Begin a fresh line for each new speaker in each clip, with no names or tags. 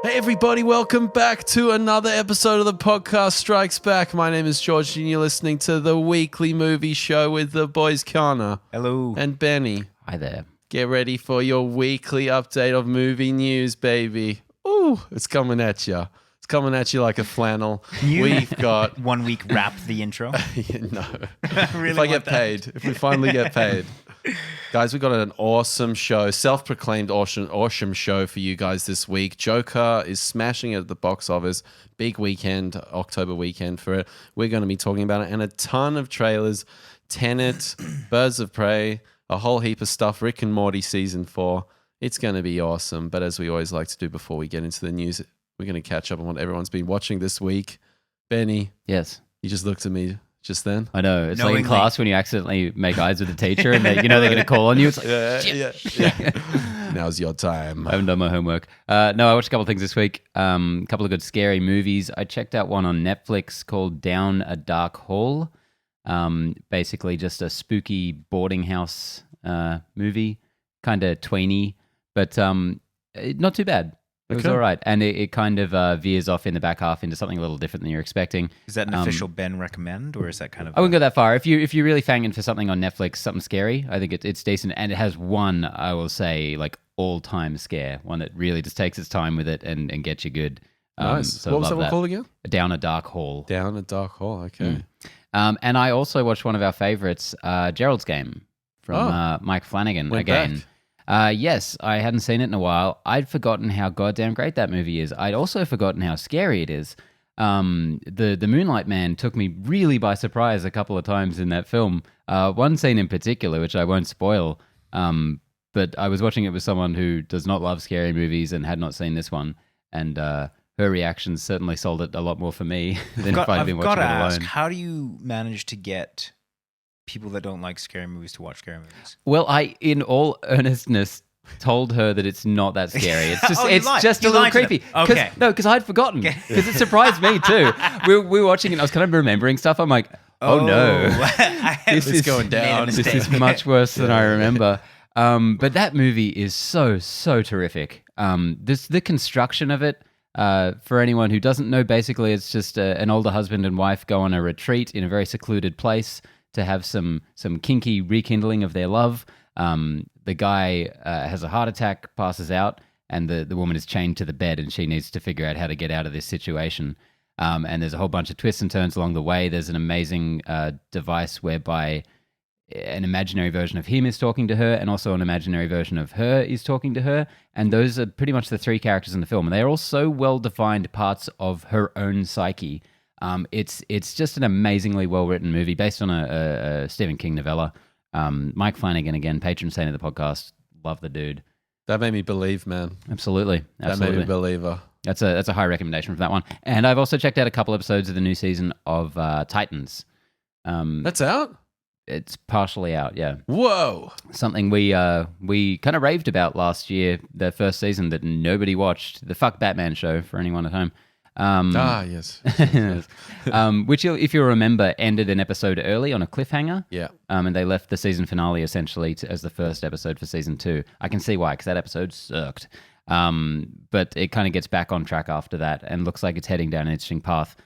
Hey everybody, welcome back to another episode of the podcast Strikes Back. My name is George and you're listening to the weekly movie show with the boys Connor.
Hello.
And Benny.
Hi there.
Get ready for your weekly update of movie news, baby. Ooh, it's coming at you. It's coming at you like a flannel. We've got
1 week wrap the intro.
no.
Really
If I get paid, if we finally get paid. Guys, we got an awesome show, self-proclaimed awesome show for you guys this week. Joker is smashing it at the box office. Big weekend, October weekend for it. We're going to be talking about it and a ton of trailers. Tenet, Birds of Prey, a whole heap of stuff. Rick and Morty season 4. It's going to be awesome. But as we always like to do before we get into the news, we're going to catch up on what everyone's been watching this week. Benny.
Yes.
You just looked at me just then.
I know. It's
Knowingly.
like in class when you accidentally make eyes with the teacher and they're going to call on you. It's like,
Yeah. Now's your time.
I haven't done my homework. No, I watched a couple of things this week. A couple of good scary movies. I checked out one on Netflix called Down a Dark Hall. Basically just a spooky boarding house movie. Kind of tweeny, but not too bad. It was all right. And it kind of veers off in the back half into something a little different than you're expecting.
Is that an official Ben recommend, or is that kind of?
I wouldn't go that far. If you're really fanging for something on Netflix, something scary, I think it's decent. And it has one, I will say, like all-time scare, one that really just takes its time with it and gets you good.
Nice.
So
What was that one called again?
Down a Dark Hall.
Down a Dark Hall. Okay.
And I also watched one of our favorites, Gerald's Game, from Mike Flanagan
Went
again.
back.
Yes, I hadn't seen it in a while. I'd forgotten how goddamn great that movie is. I'd also forgotten how scary it is. The Moonlight Man took me really by surprise a couple of times in that film. One scene in particular, which I won't spoil, but I was watching it with someone who does not love scary movies and had not seen this one, and her reactions certainly sold it a lot more for me than if I'd been watching it alone.
How do you manage to get people that don't like scary movies to watch scary movies?
Well, I, in all earnestness, told her that it's not that scary. It's just,
Oh, you
it's
lied.
just
You
a little
lied to them.
creepy.
Okay.
No, because I'd forgotten. Because it surprised me too. We were watching it. And I was kind of remembering stuff. I'm like, oh no,
This is going down.
This is much worse than I remember. But that movie is so terrific. The construction of it. For anyone who doesn't know, basically it's just an older husband and wife go on a retreat in a very secluded place to have some kinky rekindling of their love. The guy has a heart attack, passes out, and the woman is chained to the bed, and she needs to figure out how to get out of this situation. And there's a whole bunch of twists and turns along the way. There's an amazing device whereby an imaginary version of him is talking to her, and also an imaginary version of her is talking to her. And those are pretty much the three characters in the film. And they are all so well-defined parts of her own psyche. It's just an amazingly well-written movie based on a Stephen King novella. Mike Flanagan, again, patron saint of the podcast. Love the dude.
That made me believe, man.
Absolutely.
That made me believer.
That's a high recommendation for that one. And I've also checked out a couple episodes of the new season of Titans.
That's out?
It's partially out, yeah.
Whoa.
Something we kind of raved about last year, the first season that nobody watched. The Fuck Batman show, for anyone at home.
Yes.
Which, if you remember, ended an episode early on a cliffhanger.
Yeah.
And they left the season finale essentially as the first episode for season 2. I can see why, because that episode sucked. But it kind of gets back on track after that and looks like it's heading down an interesting path.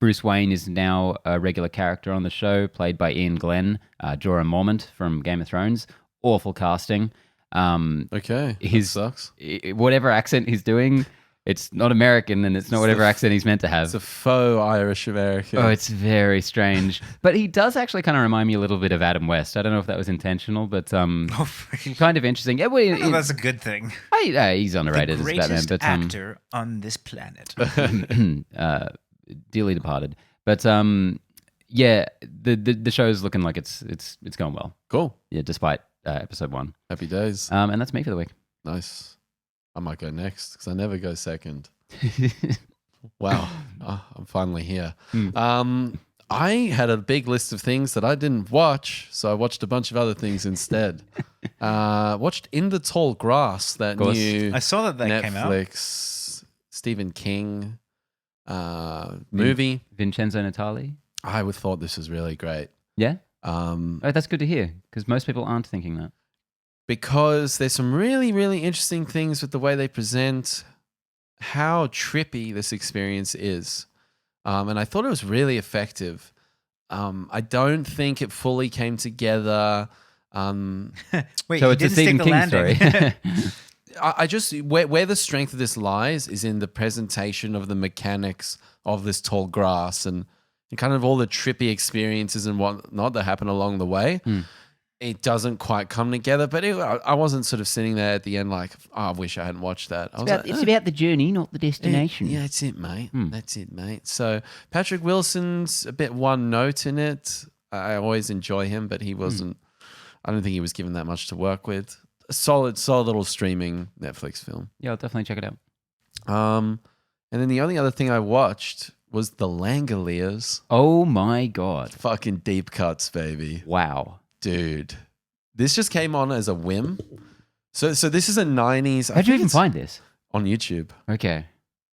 Bruce Wayne is now a regular character on the show, played by Ian Glenn, Jorah Mormont from Game of Thrones. Awful casting.
Okay. That sucks.
Whatever accent he's doing, it's not American, and it's not whatever accent he's meant to have.
It's a faux Irish American.
Oh, it's very strange. But he does actually kind of remind me a little bit of Adam West. I don't know if that was intentional, but kind of interesting. Yeah, well,
that's a good thing.
He's underrated
The
as Batman,
greatest
but
actor on this planet.
dearly departed. But yeah, the show's looking like it's going well.
Cool.
Yeah, despite episode 1.
Happy days.
And that's me for the week.
Nice. I might go next because I never go second. Wow. I'm finally here. I had a big list of things that I didn't watch, so I watched a bunch of other things instead. Watched In the Tall Grass, that new
I saw that came out.
Netflix Stephen King movie.
Vincenzo Natali.
I would thought this was really great.
Yeah? That's good to hear, because most people aren't thinking that.
Because there's some really, really interesting things with the way they present how trippy this experience is. And I thought it was really effective. I don't think it fully came together.
Wait,
So
he
it's a
didn't stick
Stephen
the
King
landing.
story.
I just where the strength of this lies is in the presentation of the mechanics of this tall grass and kind of all the trippy experiences and whatnot that happen along the way. It doesn't quite come together, but I wasn't sort of sitting there at the end like, oh, I wish I hadn't watched that.
It's about the journey, not the destination.
Yeah, that's it, mate. That's it, mate. So Patrick Wilson's a bit one note in it. I always enjoy him, but he wasn't. I don't think he was given that much to work with. A solid little streaming Netflix film.
Yeah, I'll definitely check it out.
And then the only other thing I watched was The Langoliers.
Oh my God.
Fucking deep cuts, baby.
Wow.
Dude. This just came on as a whim. So this is a 90s.
How'd you even find this?
On YouTube.
Okay.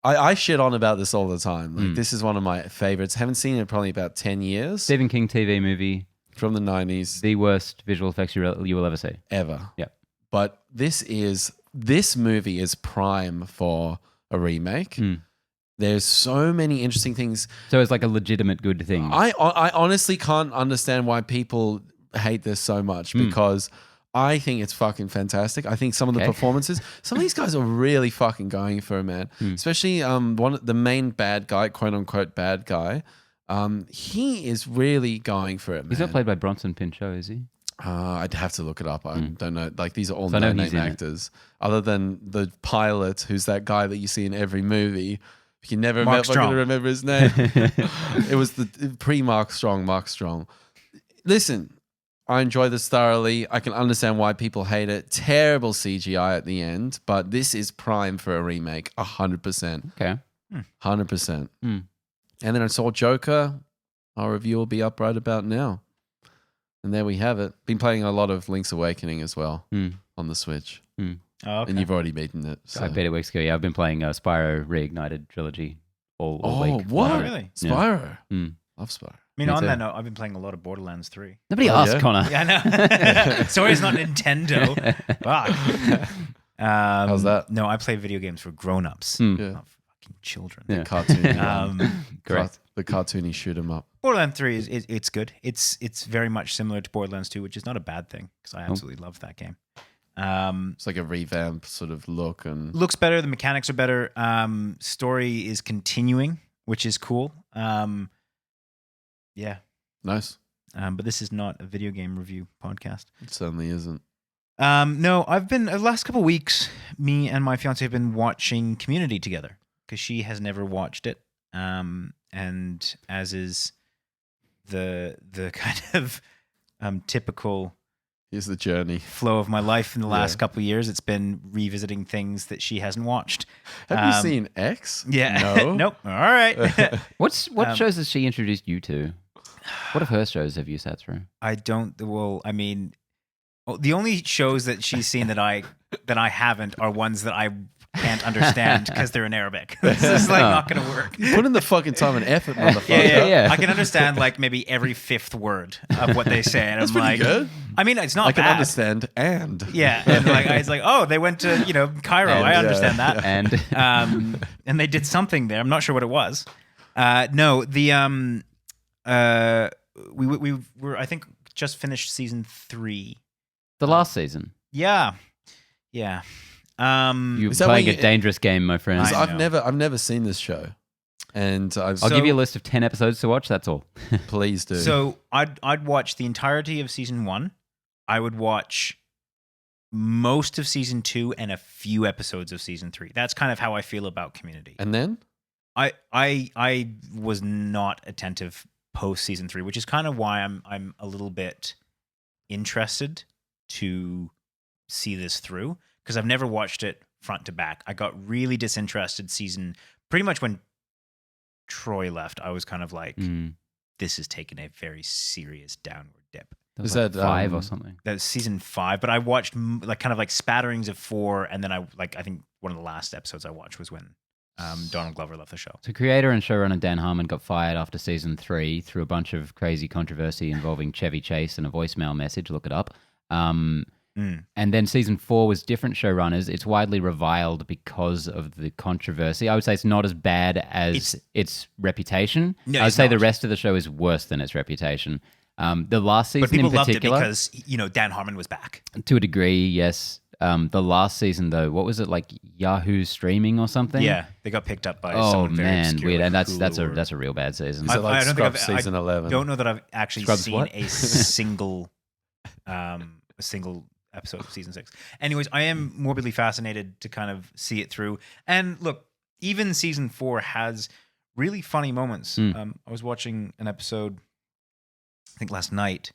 I shit on about this all the time. Like this is one of my favorites. Haven't seen it probably about 10 years.
Stephen King TV movie.
From the 90s.
The worst visual effects you will ever see.
Ever.
Yeah.
But this movie is prime for a remake. There's so many interesting things.
So it's like a legitimate good thing.
I honestly can't understand why people hate this so much because I think it's fucking fantastic. I think some of the performances, some of these guys are really fucking going for it, man. Especially the main bad guy, quote unquote bad guy. He is really going for it, man.
He's not played by Bronson Pinchot, is he?
I'd have to look it up. I don't know. Like these are all
So I know
no-name
he's in it.
actors, other than the pilot, who's that guy that you see in every movie. You can never
Mark
fucking
Strong.
remember his name. It was the pre-Mark Strong, Mark Strong. Listen, I enjoy this thoroughly. I can understand why people hate it. Terrible CGI at the end, but this is prime for a remake, 100%.
Okay.
100%. And then I saw Joker. Our review will be up right about now. And there we have it. Been playing a lot of Link's Awakening as well on the Switch.
Oh, okay.
And you've already beaten it. So.
I beat it weeks ago. Yeah, I've been playing Spyro Reignited Trilogy all week.
What?
Oh, really?
Spyro.
Yeah.
Love Spyro.
I mean,
Me
on
too.
that note, I've been playing a lot of Borderlands 3.
Nobody
Oh,
asked,
yeah?
Connor.
Yeah, I know. Sorry, it's not Nintendo. Fuck.
How's that?
No, I play video games for grown-ups,
Yeah.
not for fucking children.
Yeah.
Cartoony.
Correct.
The cartoony shoot 'em up.
Borderlands 3 it's good. It's very much similar to Borderlands 2, which is not a bad thing because I absolutely love that game.
It's like a revamp sort of look and
Looks better. The mechanics are better. Story is continuing, which is cool. Yeah.
nice.
But this is not a video game review podcast.
It certainly isn't.
No, I've been the last couple of weeks. Me and my fiance have been watching Community together because she has never watched it. And as is the kind of typical
Here's the journey.
flow of my life in the last
Yeah.
couple of years, it's been revisiting things that she hasn't watched.
Have you seen X?
Yeah.
No.
Nope. All right.
What shows has she introduced you to? What of her shows have you sat through?
I don't. Well, I mean, the only shows that she's seen that I haven't are ones that I can't understand because they're in Arabic. This is like not going to work.
Put in the fucking time and effort, motherfucker.
Yeah.
I can understand like maybe every fifth word of what they say, and
That's
I'm
pretty
like,
good.
I mean, it's not
I can
bad.
understand and.
Yeah, and like it's like, oh, they went to Cairo.
And,
I
yeah.
understand that.
And
And they did something there. I'm not sure what it was. No, the we were I think just finished season 3.
the last season,
Yeah.
you're
Is that
playing
when
a
you-
dangerous game, my friend.
I
I've never seen this show, and
I'll
So-
give you a list of 10 episodes to watch. That's all.
please do.
So I'd watch the entirety of season 1. I would watch most of season 2 and a few episodes of season 3. That's kind of how I feel about Community.
and then
I was not attentive post season 3, which is kind of why I'm a little bit interested to see this through because I've never watched it front to back. I got really disinterested pretty much when Troy left. I was kind of like, this is taking a very serious downward dip.
That was
Is
like
that,
5 or
um,
something?
That's season 5, but I watched like kind of like spatterings of 4, and then I think one of the last episodes I watched was when Donald Glover left the show.
So creator and showrunner Dan Harmon got fired after season 3 through a bunch of crazy controversy involving Chevy Chase and a voicemail message. Look it up. And then season 4 was different showrunners. It's widely reviled because of the controversy. I would say it's not as bad as its reputation.
No,
I would
it's
say the
not.
rest of the show is worse than its reputation. The last season
But people
in
loved it
particular,
because, Dan Harmon was back.
to a degree, yes. The last season, though, what was it, like Yahoo streaming or something?
Yeah, they got picked up by
Oh
someone very
man,
obscure,
weird,
like
and that's
Hulu or-
a real bad season.
Is it like
I don't think
Scrubs
I've-
season 11?
Don't know that I've actually
Scrubs
seen
what?
a single episode of season 6. Anyways, I am morbidly fascinated to kind of see it through. And look, even season 4 has really funny moments. I was watching an episode, I think last night,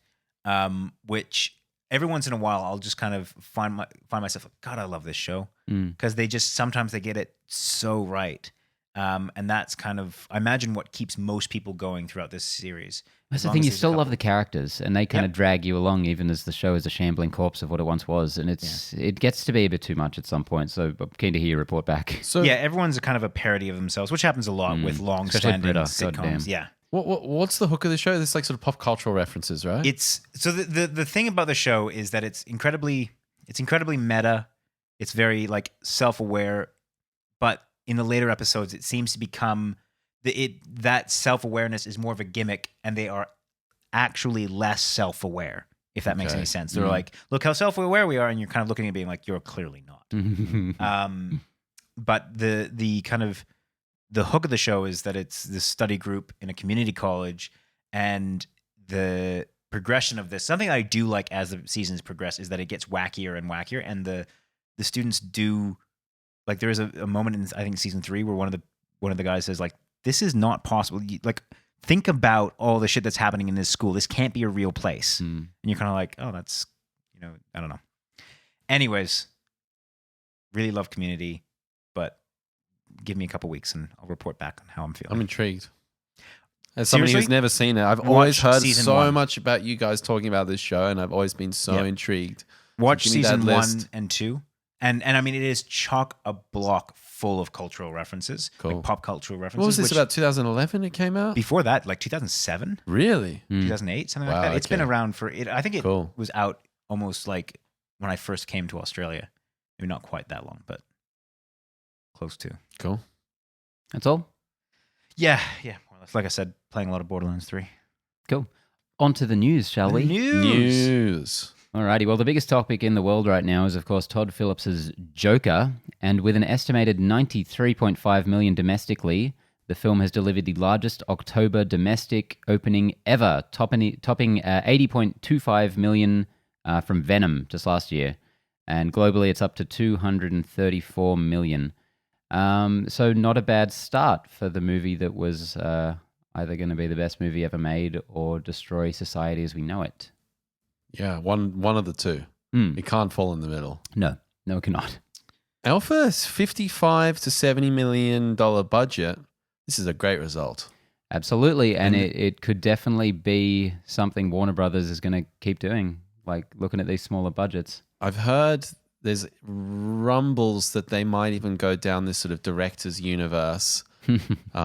which every once in a while I'll just kind of find myself like, God, I love this show, because sometimes they get it so right. And that's kind of, I imagine, what keeps most people going throughout this series.
That's the thing, you still love the characters, and they kind of drag you along, even as the show is a shambling corpse of what it once was, and it gets to be a bit too much at some point. So I'm keen to hear your report back.
So
yeah, everyone's a kind of a parody of themselves, which happens a lot with long-standing
Britta,
sitcoms.
goddamn.
Yeah,
what's the hook of the show? This like sort of pop cultural references, right?
it's so the thing about the show is that it's incredibly meta. It's very like self-aware, but in the later episodes, it seems to become that self-awareness is more of a gimmick, and they are actually less self-aware, if that makes any sense. They're like, look how self-aware we are, and you're kind of looking at being like, you're clearly not. But the kind of the hook of the show is that it's this study group in a community college, and the progression of this, something I do like as the seasons progress, is that it gets wackier and wackier, and the students do, like, there is a moment in, I think, season 3 where one of the guys says, like, this is not possible. Like, think about all the shit that's happening in this school. This can't be a real place. And you're kind of like, oh, that's, I don't know. Anyways, really love Community, but give me a couple weeks and I'll report back on how I'm feeling.
I'm intrigued. As somebody who's
Seriously?
never seen it, I've always
Watch
heard
season
so
1.
much about you guys talking about this show, and I've always been so intrigued.
Watch
give me that
season 1
list.
and 2. And I mean, it is chock a block full of cultural references,
Cool.
like pop cultural references.
What was this
which
about? 2011 it came out?
Before that, like 2007,
Really?
2008, something like
Wow,
that. It's been
okay.
around for it. I think it
Cool.
was out almost like when I first came to Australia. Maybe not quite that long, but close to.
Cool.
That's all?
Yeah, more or less. Like I said, playing a lot of Borderlands 3.
Cool. On to the news, shall we?
News.
Alrighty, well, the biggest topic in the world right now is, of course, Todd Phillips's Joker, and with an estimated 93.5 million domestically, the film has delivered the largest October domestic opening ever, topping 80.25 million from Venom just last year, and globally it's up to 234 million. So not a bad start for the movie that was either going to be the best movie ever made or destroy society as we know it.
Yeah, one of the two. It can't fall in the middle.
No, it cannot.
Alpha's $55 to $70 million budget. This is a great result.
Absolutely, and it could definitely be something Warner Brothers is going to keep doing, like looking at these smaller budgets.
I've heard there's rumbles that they might even go down this sort of director's universe. Give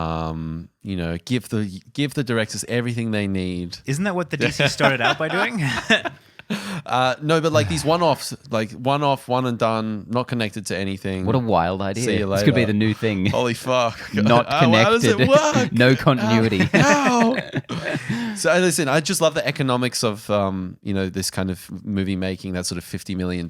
the directors everything they need.
Isn't that what the DC started out by doing?
No, but like these one-offs, like one-off, one and done, not connected to anything.
What a wild idea.
See you
This could be
later.
the new thing.
Holy fuck.
Not
How does
connected.
it work?
No continuity.
How? So listen, I just love the economics of this kind of movie making, that sort of $50 million.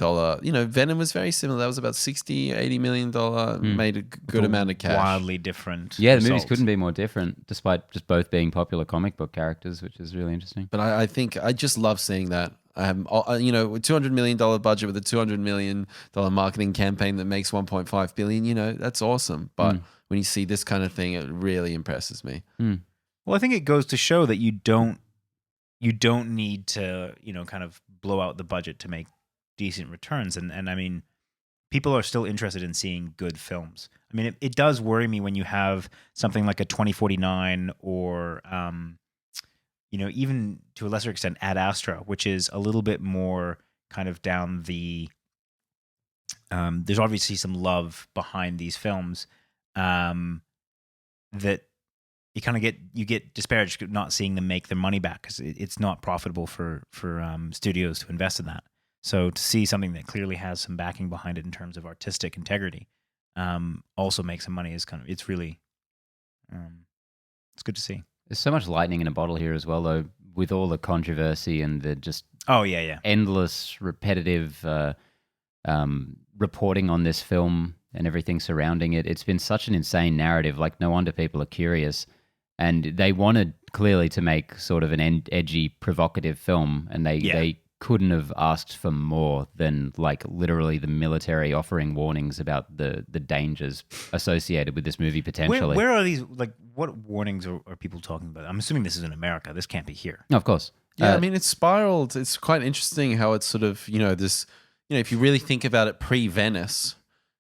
Venom was very similar. That was about $60-80 million, made a good amount of cash.
Wildly different.
Yeah, the movies
result.
couldn't be more different, despite just both being popular comic book characters, which is really interesting.
But I think I just love seeing that. $200 million budget with a $200 million marketing campaign that makes $1.5 billion, that's awesome. But when you see this kind of thing, it really impresses me.
Well, I think it goes to show that you don't need to, kind of blow out the budget to make decent returns. And I mean, people are still interested in seeing good films. I mean, it does worry me when you have something like a 2049 or, even to a lesser extent, Ad Astra, which is a little bit more kind of down the. There's obviously some love behind these films, that you get disparaged not seeing them make their money back because it's not profitable for studios to invest in that. So to see something that clearly has some backing behind it in terms of artistic integrity, also make some money is it's really, it's good to see.
There's so much lightning in a bottle here as well, though, with all the controversy and the just endless, repetitive reporting on this film and everything surrounding it. It's been such an insane narrative. Like, no wonder people are curious. And they wanted clearly to make sort of an edgy, provocative film, and they couldn't have asked for more than like literally the military offering warnings about the dangers associated with this movie potentially.
Where are these, like, what warnings are people talking about? I'm assuming this is in America. This can't be here.
No, of course.
Yeah, I mean, it's spiraled. It's quite interesting how it's sort of, this, if you really think about it pre-Venice,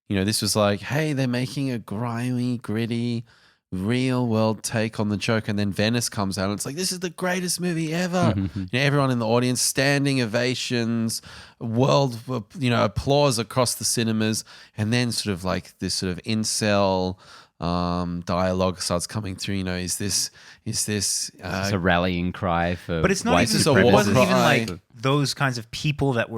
this was like, hey, they're making a grimy, gritty, real world take on the joke, and then Venice comes out and it's like, this is the greatest movie ever. Everyone in the audience, standing ovations, world, applause across the cinemas, and then sort of like this sort of incel dialogue starts coming through. Is this
it's a rallying cry for,
but it's not
white
even,
supremacists.
it wasn't even like those kinds of people that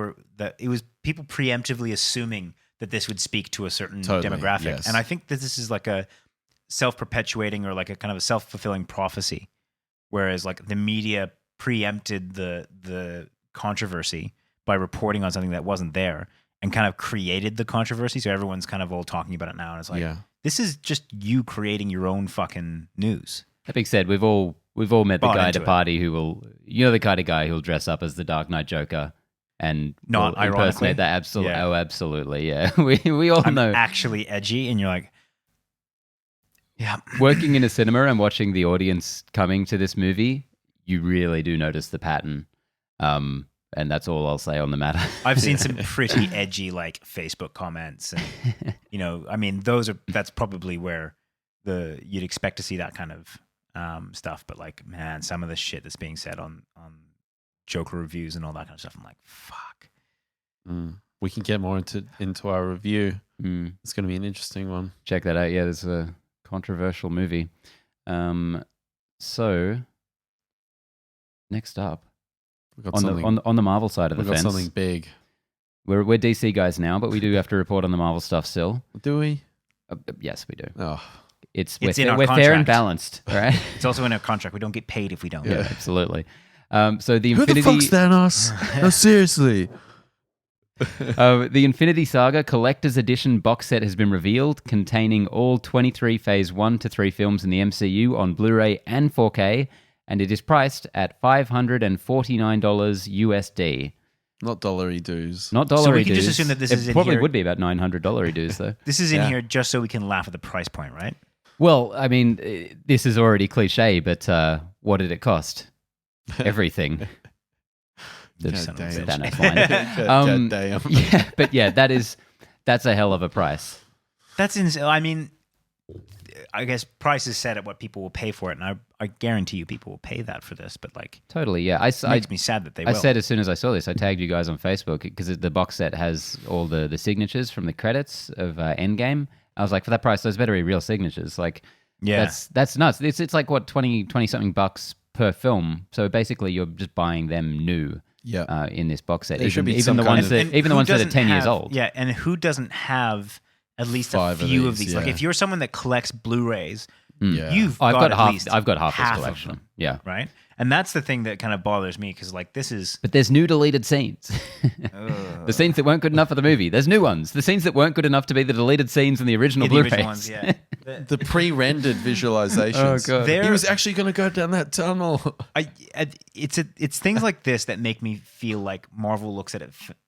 it was people preemptively assuming that this would speak to a certain demographic.
Yes.
And I think that this is like a self-perpetuating or like a kind of a self-fulfilling prophecy, whereas like the media preempted the controversy by reporting on something that wasn't there and kind of created the controversy, so everyone's kind of all talking about it now, and it's like, this is just you creating your own fucking news.
That being said, we've all met the guy at a
into
party who will, the kind of guy who'll dress up as the Dark Knight Joker and
Not
will impersonate that. Absolutely, oh, absolutely, yeah. we all know.
Actually edgy, and you're like, yeah.
Working in a cinema and watching the audience coming to this movie, you really do notice the pattern. And that's all I'll say on the matter.
I've seen some pretty edgy like Facebook comments, and I mean, that's probably where you'd expect to see that kind of stuff. But like, man, some of the shit that's being said on Joker reviews and all that kind of stuff, I'm like, fuck.
We can get more into our review. It's going to be an interesting one.
Check that out. Yeah, there's a controversial movie. So next up, on the Marvel side of the fence,
we've got something big.
We're DC guys now, but we do have to report on the Marvel stuff still.
Do we?
Yes, we do.
Oh,
we're fair and balanced, right?
It's also in our contract. We don't get paid if we don't.
Yeah, absolutely. So the
Who
Infinity.
the fuck's Thanos? No, seriously.
The Infinity Saga Collector's Edition box set has been revealed, containing all 23 Phase 1 to 3 films in the MCU on Blu Ray and 4K, and it is priced at $549 USD.
Not dollary dues.
Not dollary dues.
So we can just assume that this is in here.
It probably would be about $900 dues, though.
This is in here just so we can laugh at the price point, right?
Well, I mean, this is already cliche, but what did it cost? Everything.
Damn.
Yeah, but yeah, that's a hell of a price.
That's insane. I mean, I guess price is set at what people will pay for it, and I guarantee you people will pay that for this. But like,
totally, yeah.
It makes me sad that they will.
I said as soon as I saw this, I tagged you guys on Facebook because the box set has all the signatures from the credits of Endgame. I was like, for that price, those better be real signatures. Like, that's nuts. It's like what 20 something bucks per film. So basically, you're just buying them new.
Yeah,
in this box set,
even
the ones that are 10 years old.
Yeah, and who doesn't have at least a few of these? Like, if you're someone that collects Blu-rays, I've got
half this collection.
Of them,
yeah,
right. And that's the thing that kind of bothers me because like this is.
But there's new deleted scenes. The scenes that weren't good enough for the movie. There's new ones. The scenes that weren't good enough to be the deleted scenes in the original Blu-rays.
Ones, yeah.
The pre-rendered visualizations.
Oh god,
he was actually going to go down that tunnel.
It's things like this that make me feel like Marvel looks at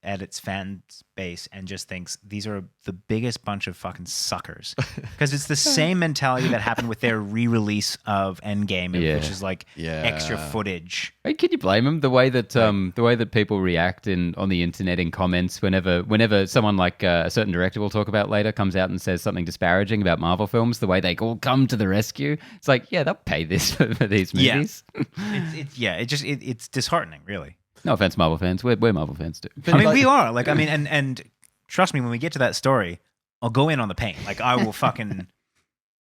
its fan base and just thinks these are the biggest bunch of fucking suckers. Because it's the same mentality that happened with their re-release of Endgame, which is like extra footage.
Hey, can you blame them? The way that people react on the internet in comments whenever someone like a certain director we'll talk about later comes out and says something disparaging about Marvel films, the way they all come to the rescue. It's like, yeah, they'll pay this for these movies.
It's disheartening, really.
No offense, Marvel fans. We're Marvel fans too.
I mean, we are. Like, I mean, and trust me, when we get to that story, I'll go in on the paint. Like, I will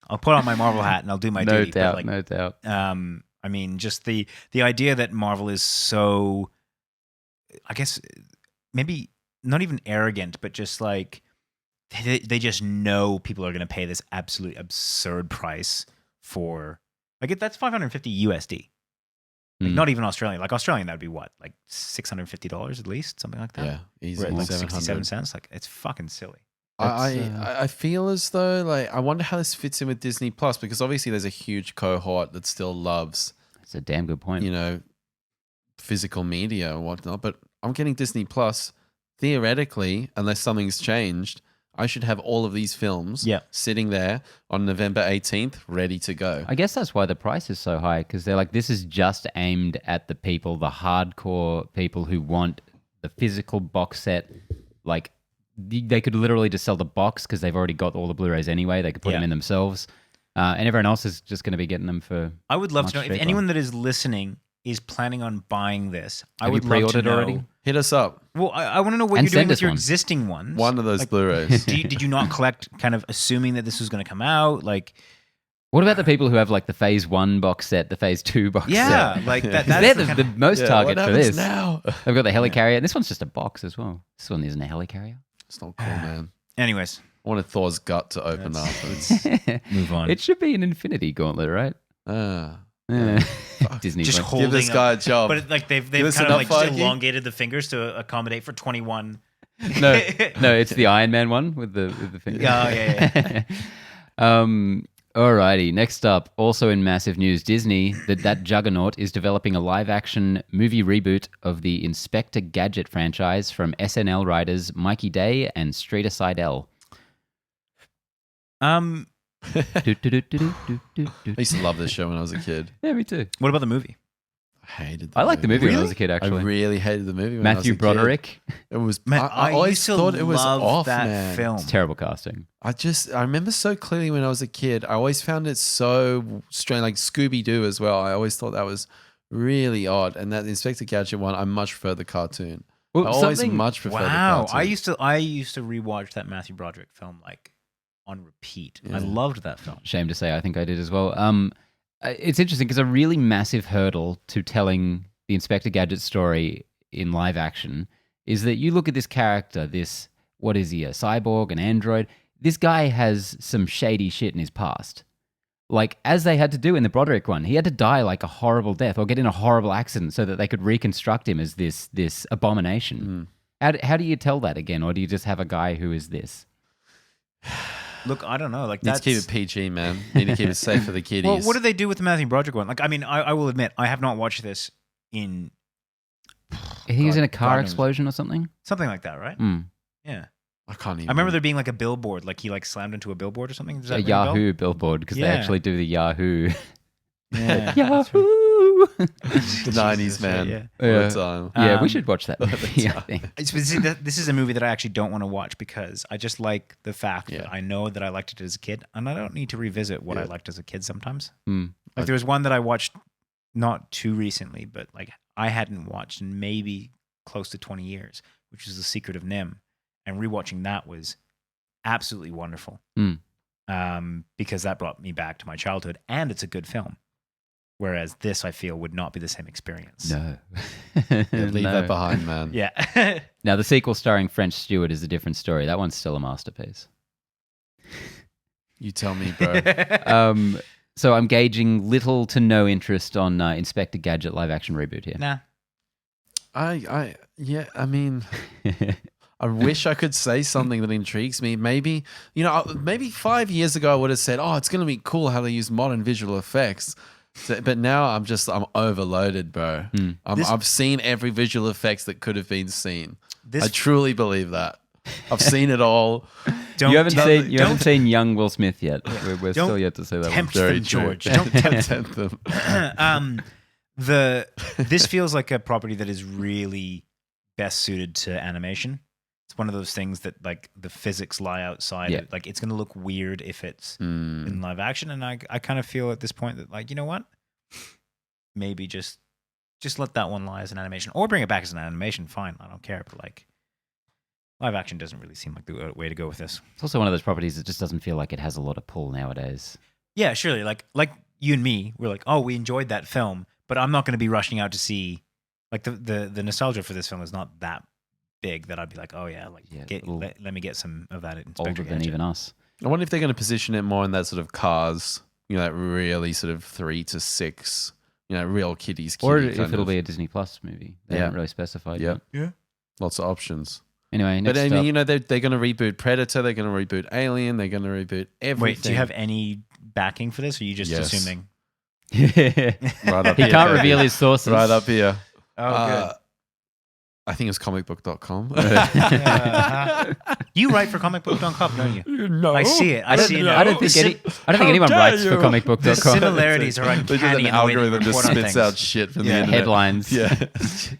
I'll put on my Marvel hat and I'll do my duty.
No doubt.
I mean, just the idea that Marvel is so, I guess, maybe not even arrogant, but just like they just know people are going to pay this absolutely absurd price for like that's $550 USD. Like not even Australian. Like Australian, that would be what, like $650 at least, something like that.
Yeah, easy.
We're at like
700.
67 cents. Like it's fucking silly.
I feel as though like I wonder how this fits in with Disney Plus, because obviously there's a huge cohort that still loves,
It's a damn good point.
you know, physical media and whatnot. But I'm getting Disney Plus. Theoretically, unless something's changed, I should have all of these films sitting there on November 18th, ready to go.
I guess that's why the price is so high, because they're like, this is just aimed at the people, the hardcore people who want the physical box set. Like, they could literally just sell the box because they've already got all the Blu-rays anyway. They could put them in themselves. And everyone else is just going to be getting them for
I would love to know
cheaper.
if anyone that is listening is planning on buying this. I
Have
would
you
love to
pre-ordered
know.
already?
Hit us up.
Well, I want to know what
And
you're doing
send
with
us
your
one.
existing ones.
One of those
Like,
Blu-rays.
did you not collect kind of assuming that this was going to come out? Like,
What about the people who have like the Phase 1 box set, the Phase 2 box set?
like that.
They're
That's
the most target
what
for
happens
this.
now?
They've got the helicarrier. And this one's just a box as well. This one isn't a helicarrier.
It's not cool, man.
Anyways,
I wanted Thor's gut to open up.
move on.
It should be an infinity gauntlet, right? Disney.
Just
Plus.
holding
Give this
up-
guy a job.
But like they've
Give us
kind of
enough
like just
Mikey.
elongated the fingers to accommodate for 21.
No, it's the Iron Man one with the finger.
Yeah.
Alrighty, next up, also in massive news, Disney, that juggernaut is developing a live-action movie reboot of the Inspector Gadget franchise from SNL writers Mikey Day and Streeter Seidell.
I used to love this show when I was a kid.
Yeah, me too.
What about the movie?
I hated.
I liked the movie when I was a kid,
I
actually.
really hated the movie. When
Matthew
I was a
Broderick.
Kid. It was.
Man,
I always
used to
thought it was
love
off,
that
man.
film.
It's terrible casting.
I remember so clearly when I was a kid. I always found it so strange, like Scooby Doo as well. I always thought that was really odd. And that Inspector Gadget one, I much prefer the cartoon.
Well,
I always
something-
much prefer the
Wow,
cartoon.
I used to rewatch that Matthew Broderick film like on repeat.
Yeah.
I loved that film.
Shame to say, I think I did as well. It's interesting because a really massive hurdle to telling the Inspector Gadget story in live action is that you look at this character, what is he, a cyborg, an android? This guy has some shady shit in his past. Like, as they had to do in the Broderick one, he had to die like a horrible death or get in a horrible accident so that they could reconstruct him as this abomination. How do you tell that again? Or do you just have a guy who is this?
Look, I don't know. Like
Need
that's
to keep it PG, man. Need to keep it safe for the kiddies.
well. What do they do with the Matthew Broderick one? Like, I mean, I will admit, I have not watched this in
He was in a
God
car
knows.
explosion or something?
something like that, right?
Mm.
Yeah,
I can't even.
I remember there being like a billboard, like he like slammed into a billboard or something. Does that
A
ring a bell?
Yahoo billboard, because they
Yeah.
actually do the Yahoo.
Yeah,
Yahoo!
the 90s, man.
Yeah.
All the time.
Yeah, we
Um,
should watch that movie, I think.
This is a movie that I actually don't want to watch because I just like the fact
Yeah.
that I know that I liked it as a kid, and I don't need to revisit what I
Yeah.
liked as a kid sometimes.
Mm.
Like there was one that I watched not too recently, but like I hadn't watched in maybe close to 20 years, which is The Secret of Nim, and rewatching that was absolutely wonderful. Because that brought me back to my childhood, and it's a good film. Whereas this, I feel, would not be the same experience.
No.
Yeah, leave
No.
that behind, man.
Yeah.
Now, the sequel starring French Stewart is a different story. That one's still a masterpiece.
You tell me, bro.
So I'm gauging little to no interest on Inspector Gadget live action reboot here.
Nah.
I mean, I wish I could say something that intrigues me. Maybe, maybe 5 years ago I would have said, oh, it's going to be cool how they use modern visual effects. But now I'm overloaded, bro. I've seen every visual effects that could have been seen. I truly believe that. I've seen it all.
You haven't seen young Will Smith yet. We're still yet to see that one.
tempt
Very
them,
true.
George. Don't tempt
them.
This feels like a property that is really best suited to animation. It's one of those things that like the physics lie outside.
Yeah.
Like it's going to look weird if it's in live action, and I kind of feel at this point that like, you know what, maybe just let that one lie as an animation, or bring it back as an animation. Fine, I don't care. But like, live action doesn't really seem like the way to go with this.
It's also one of those properties that just doesn't feel like it has a lot of pull nowadays.
Yeah, surely. Like you and me, we're like, oh, we enjoyed that film, but I'm not going to be rushing out to see. Like the nostalgia for this film is not that big that I'd be like, oh yeah, like let me get some of that Inspector
older than
Gadget.
even us.
I wonder if they're going to position it more in that sort of Cars, that really sort of 3 to 6, real kiddies.
Or if it'll be a Disney Plus movie. They haven't really specified
yet.
Yeah.
Lots of options.
Anyway, next
but I mean,
up.
they're going to reboot Predator. They're going to reboot Alien. They're going to reboot everything.
Wait, do you have any backing for this, or are you just assuming?
Right up
he
here,
can't
baby.
reveal his sources.
Right up here.
Oh, good.
I think it's comicbook.com.
You write for comicbook.com, don't you?
No.
I see it. I see it.
I don't think anyone writes for comicbook.com.
The similarities are
There's just
uncanny.
an algorithm just spits
things.
out shit from the internet.
Headlines.
Yeah.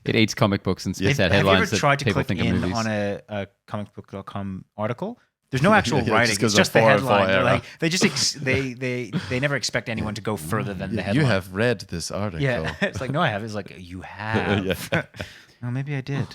It eats comic books and spits out
Have you
headlines
ever tried
that
to
people
click
think are
in
movies.
on a comicbook.com article? There's no actual
Yeah,
writing.
just 'cause
It's just
of
the
404
headline. They're
error.
like, they just they never expect anyone to go further than the headline.
You have read this article.
Yeah, it's like, no, I have. It's like, you have.
Yeah.
Well, maybe I did.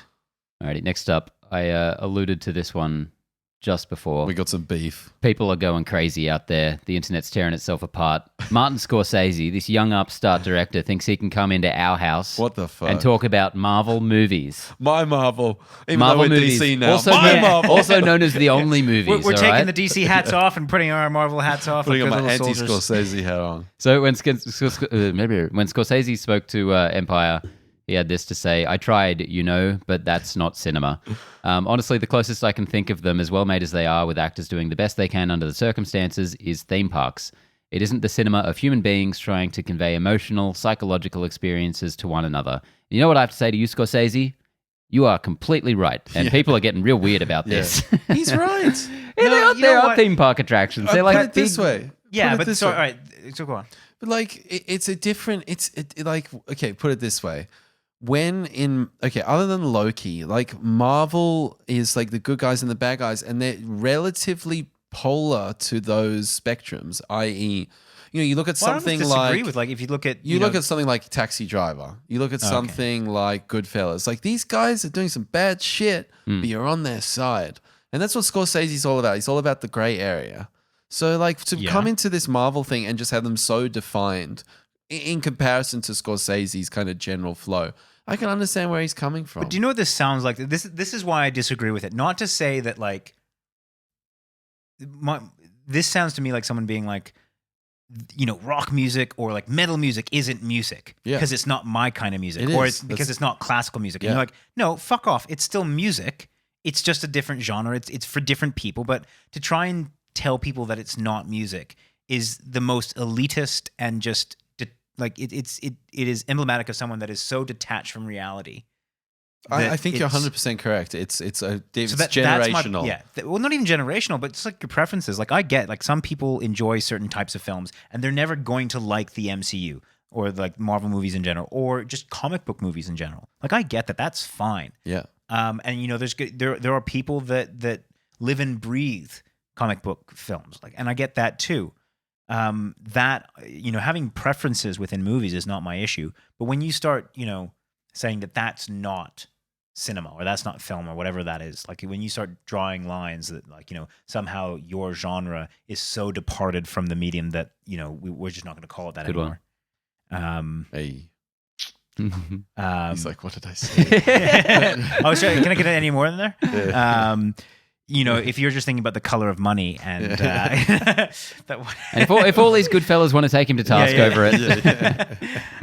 Alrighty, next up, I alluded to this one just before.
We got some beef.
People are going crazy out there. The internet's tearing itself apart. Martin Scorsese, this young upstart director, thinks he can come into our house
What the fuck?
and talk about Marvel movies.
My Marvel. Even
Marvel
though we're
movies,
DC now.
also,
My
known,
Marvel.
also known as the only movies.
We're taking
alright?
the DC hats off and putting our Marvel hats off.
Putting on
like
my
good little soldiers.
anti-Scorsese hat on.
So when Scorsese spoke to Empire, he had this to say: "I tried, but that's not cinema. Honestly, the closest I can think of them, as well made as they are, with actors doing the best they can under the circumstances, is theme parks. It isn't the cinema of human beings trying to convey emotional, psychological experiences to one another. You know what I have to say to you, Scorsese? You are completely right, and people are getting real weird about this.
He's right.
There are theme park attractions. They're
Put
like
it this way.
Yeah,
Put it
but
this
so,
way.
all right, so go on.
But like, it's a different. Okay, put it this way. Other than Loki, like Marvel is like the good guys and the bad guys, and they're relatively polar to those spectrums. I.e., you look at something
I don't disagree
like
with if you look at
look at something like Taxi Driver. You look at something like Goodfellas. Like these guys are doing some bad shit, but you're on their side, and that's what Scorsese's all about. He's all about the gray area. So like to come into this Marvel thing and just have them so defined in comparison to Scorsese's kind of general flow, I can understand where he's coming from.
But do you know what this sounds like? This is why I disagree with it. Not to say that this sounds to me like someone being like, rock music or like metal music isn't music because it's not my kind of music, because it's not classical music. And you're like, no, fuck off. It's still music. It's just a different genre. It's for different people. But to try and tell people that it's not music is the most elitist and just it is emblematic of someone that is so detached from reality.
I think you're 100% correct. It's generational.
Well, not even generational, but it's like your preferences. Like I get, like some people enjoy certain types of films, and they're never going to like the MCU or like Marvel movies in general, or just comic book movies in general. Like I get that. That's fine.
Yeah.
And there are people that live and breathe comic book films. And I get that too. Having preferences within movies is not my issue. But when you start, saying that that's not cinema or that's not film or whatever that is, like when you start drawing lines that somehow your genre is so departed from the medium that, we're just not going to call it that
Good
anymore.
Hey. He's like, what did I say?
Can I get any more in there?
Yeah.
If you're just thinking about the color of money and
if all these good fellas want to take him to task over it.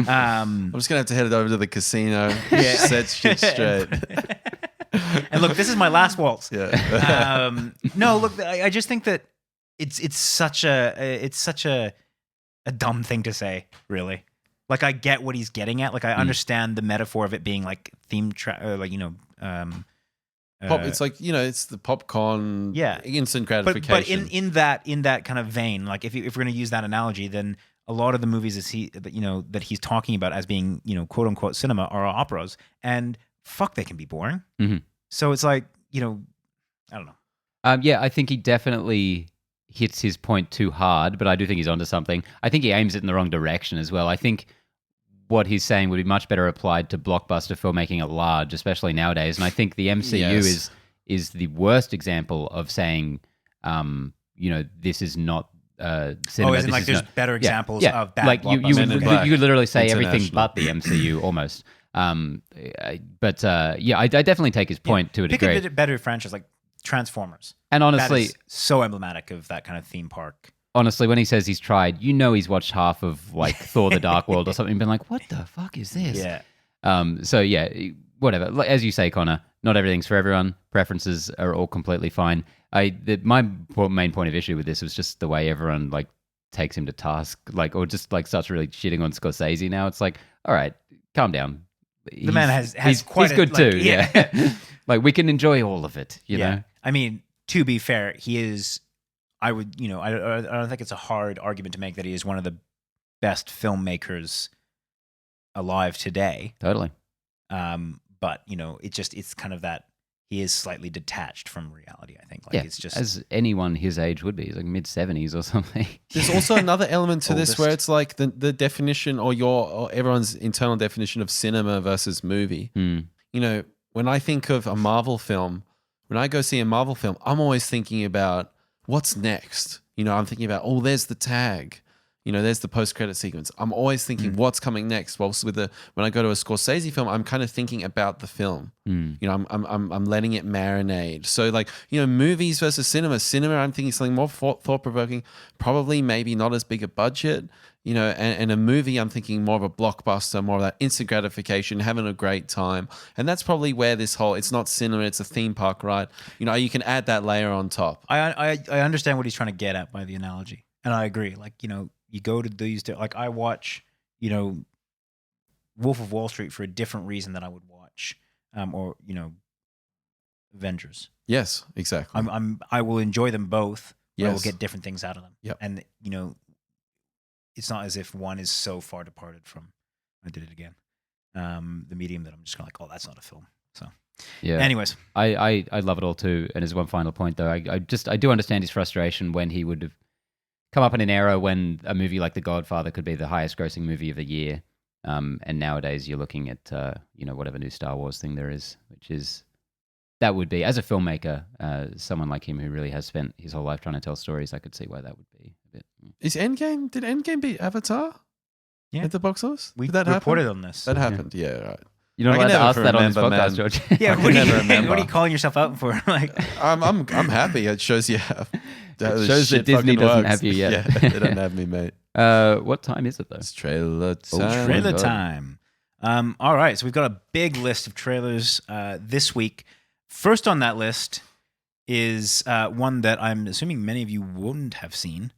I'm just going to have to head over to the casino. Set shit straight.
And look, this is my last waltz.
Yeah.
No, look, I just think that it's such a dumb thing to say, really. Like I get what he's getting at. Like I understand the metaphor of it being like theme track,
it's like it's the popcorn, instant gratification.
But in that kind of vein, like if we're going to use that analogy, then a lot of the movies that he's talking about as being quote unquote cinema are operas, and fuck, they can be boring.
Mm-hmm.
So it's like I don't know.
I think he definitely hits his point too hard, but I do think he's onto something. I think he aims it in the wrong direction as well. I think what he's saying would be much better applied to blockbuster filmmaking at large, especially nowadays. And I think the MCU is the worst example of saying, this is not cinema.
There's better examples of bad
like
blockbusters.
you could literally say everything but the MCU almost. I definitely take his point to a
Pick
degree.
a bit better franchise like Transformers.
And honestly,
that is so emblematic of that kind of theme park.
Honestly, when he says he's tried, he's watched half of like Thor: The Dark World or something, and been like, "What the fuck is this?"
Yeah.
So yeah, whatever. Like, as you say, Connor, not everything's for everyone. Preferences are all completely fine. My main point of issue with this was just the way everyone like takes him to task, like, or just like starts really shitting on Scorsese. Now it's like, all right, calm down.
The man has
he's
quite
good
like,
too. Yeah. Like we can enjoy all of it. You know.
I mean, to be fair, he is. I would, I don't think it's a hard argument to make that he is one of the best filmmakers alive today.
Totally.
But it's kind of that he is slightly detached from reality. I think, like it's just
as anyone his age would be. He's like mid-70s or something.
There's also another element to this
Oldest.
where it's like the definition or everyone's internal definition of cinema versus movie. When I think of a Marvel film, when I go see a Marvel film, I'm always thinking about what's next. I'm thinking about, there's the tag. There's the post-credit sequence. I'm always thinking what's coming next. Whilst when I go to a Scorsese film, I'm kind of thinking about the film. I'm letting it marinate. So like, movies versus cinema. Cinema, I'm thinking something more thought-provoking, probably maybe not as big a budget. And a movie, I'm thinking more of a blockbuster, more of that instant gratification, having a great time. And that's probably where this whole, it's not cinema, it's a theme park, right? You can add that layer on top.
I understand what he's trying to get at by the analogy. And I agree. Like, you go to these, like I watch, Wolf of Wall Street for a different reason than I would watch, Avengers.
Yes, exactly.
I will enjoy them both. But I will
Yes.
get different things out of them.
Yep.
And, it's not as if one is so far departed from, I did it again, the medium that I'm just kind of like, that's not a film. So,
Yeah.
anyways.
I love it all too. And as one final point though, I do understand his frustration when he would have come up in an era when a movie like The Godfather could be the highest grossing movie of the year. And nowadays you're looking at, whatever new Star Wars thing there is, that would be, as a filmmaker, someone like him who really has spent his whole life trying to tell stories, I could see why that would be a bit.
Did Endgame beat Avatar?
Yeah.
At the box office?
We
Did that
reported
happen?
on this.
That happened, yeah, right.
You're not
I can
allowed to
never
ask that on this
remember,
podcast,
man.
George.
Yeah,
I can never remember.
what are you calling yourself out for? Like,
I'm happy. It shows you have.
It shows that Disney doesn't have you yet.
Yeah, they don't have me, mate.
What time is it though?
It's trailer time.
trailer
God.
time. All right, so we've got a big list of trailers this week. First on that list is one that I'm assuming many of you wouldn't have seen,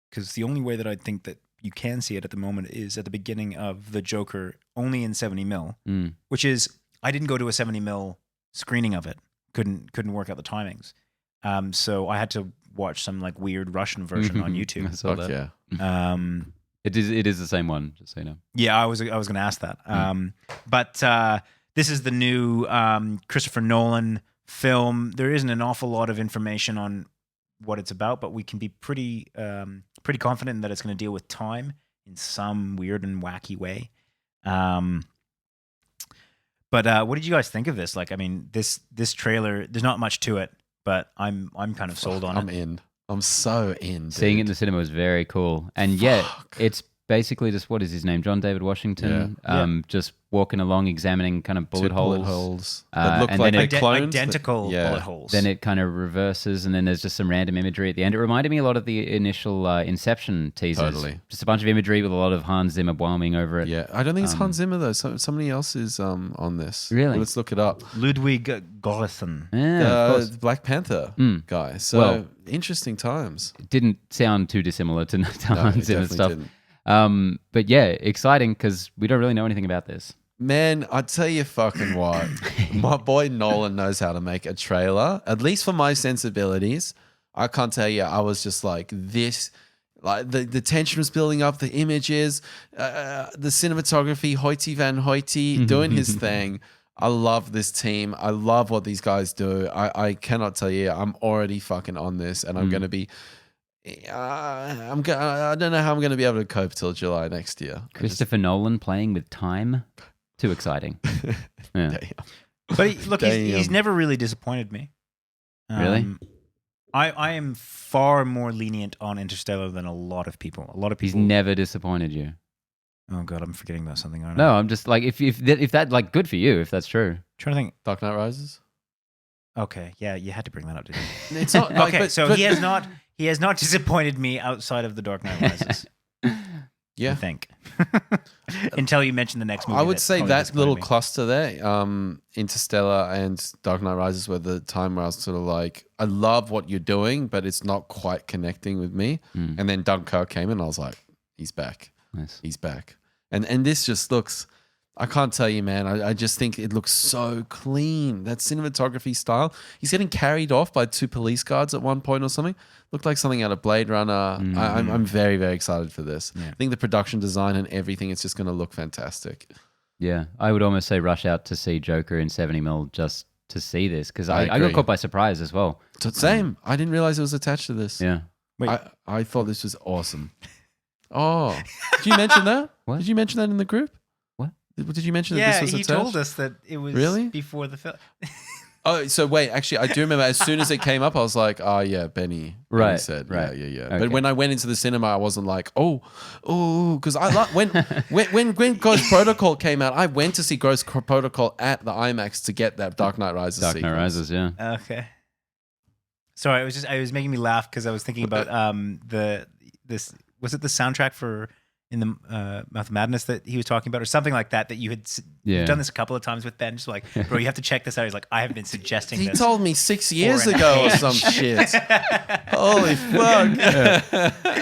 because the only way that I think that you can see it at the moment is at the beginning of The Joker, only in 70mm, which is, I didn't go to a 70mm screening of it. Couldn't work out the timings. So I had to watch some like weird Russian version on
I
YouTube.
saw
Fuck
that.
yeah.
It is the same one, just so you know.
Yeah, I was going to ask that. But this is the new Christopher Nolan film. There isn't an awful lot of information on what it's about, but we can be pretty confident that it's going to deal with time in some weird and wacky way. But what did you guys think of this? Like, I mean, this trailer, there's not much to it, but I'm kind of sold on
I'm
it.
in. I'm so in. Dude.
Seeing it in the cinema was very cool. And it's basically just, what is his name? John David Washington. Just walking along, examining kind of bullet holes.
That look
and
like
then
they cloned.
Identical bullet holes.
Then it kind of reverses, and then there's just some random imagery at the end. It reminded me a lot of the initial Inception teasers.
Totally.
Just a bunch of imagery with a lot of Hans Zimmer whelming over it.
Yeah, I don't think it's Hans Zimmer though. Somebody else is on this.
Really?
Let's look it up.
Ludwig Göransson.
Yeah, of course.
Black Panther guy. So
Well,
interesting times.
It didn't sound too dissimilar to
No,
Hans
it
Zimmer
definitely
stuff.
didn't.
But yeah, exciting because we don't really know anything about this.
Man, I tell you fucking what, my boy Nolan knows how to make a trailer, at least for my sensibilities. I can't tell you, I was just like this, like the tension was building up, the images, the cinematography, Hoyte van Hoyte doing his thing. I love this team. I love what these guys do. I cannot tell you, I'm already fucking on this, and I'm going to be... I don't know how I'm going to be able to cope till July next year.
Christopher Nolan playing with time. Too exciting. Yeah.
But he's never really disappointed me.
Really?
I am far more lenient on Interstellar than a lot of people.
He's never disappointed you.
Oh God, I'm forgetting about something. Aren't I?
No, I'm just like if that like good for you if that's true.
Trying to think.
Dark Knight Rises.
Okay, yeah, you had to bring that up, didn't you?
It's not like,
Okay, so he has not disappointed me outside of The Dark Knight Rises.
Yeah.
I think. Until you mentioned the next movie.
I would say
probably
that
disappointed
little
me.
cluster there, Interstellar and Dark Knight Rises, were the time where I was sort of like, I love what you're doing, but it's not quite connecting with me. And then Dunkirk came in, and I was like, he's back.
Nice.
He's back. And this just looks, I can't tell you, man. I just think it looks so clean. That cinematography style. He's getting carried off by 2 police guards at one point or something. Looked like something out of Blade Runner. I'm very, very excited for this.
Yeah.
I think the production design and everything, it's just going to look fantastic.
Yeah, I would almost say rush out to see Joker in 70mm just to see this because I got
agree.
caught by surprise as well.
Same. I didn't realize it was attached to this.
Yeah.
Wait.
I thought this was awesome. Oh, did you mention that?
What?
Did you mention that in the group?
What?
Did you mention that
Yeah,
this was
he
attached?
told us that it was
Really?
before the film.
Oh, so wait, actually, I do remember as soon as it came up, I was like, oh, yeah, Benny
Right,
said.
right.
Yeah.
Okay.
But when I went into the cinema, I wasn't like, because I like when Ghost Protocol came out, I went to see Ghost Protocol at the IMAX to get that Dark Knight Rises
Dark Knight
sequence.
Rises, yeah.
Okay. Sorry, it was making me laugh because I was thinking about this was it the soundtrack for in the Mouth of Madness that he was talking about or something like that you had you've done this a couple of times with Ben, just like, bro, you have to check this out. He's like, I have been suggesting
He
this.
told me 6 years
an
ago or
age.
some shit. Holy fuck.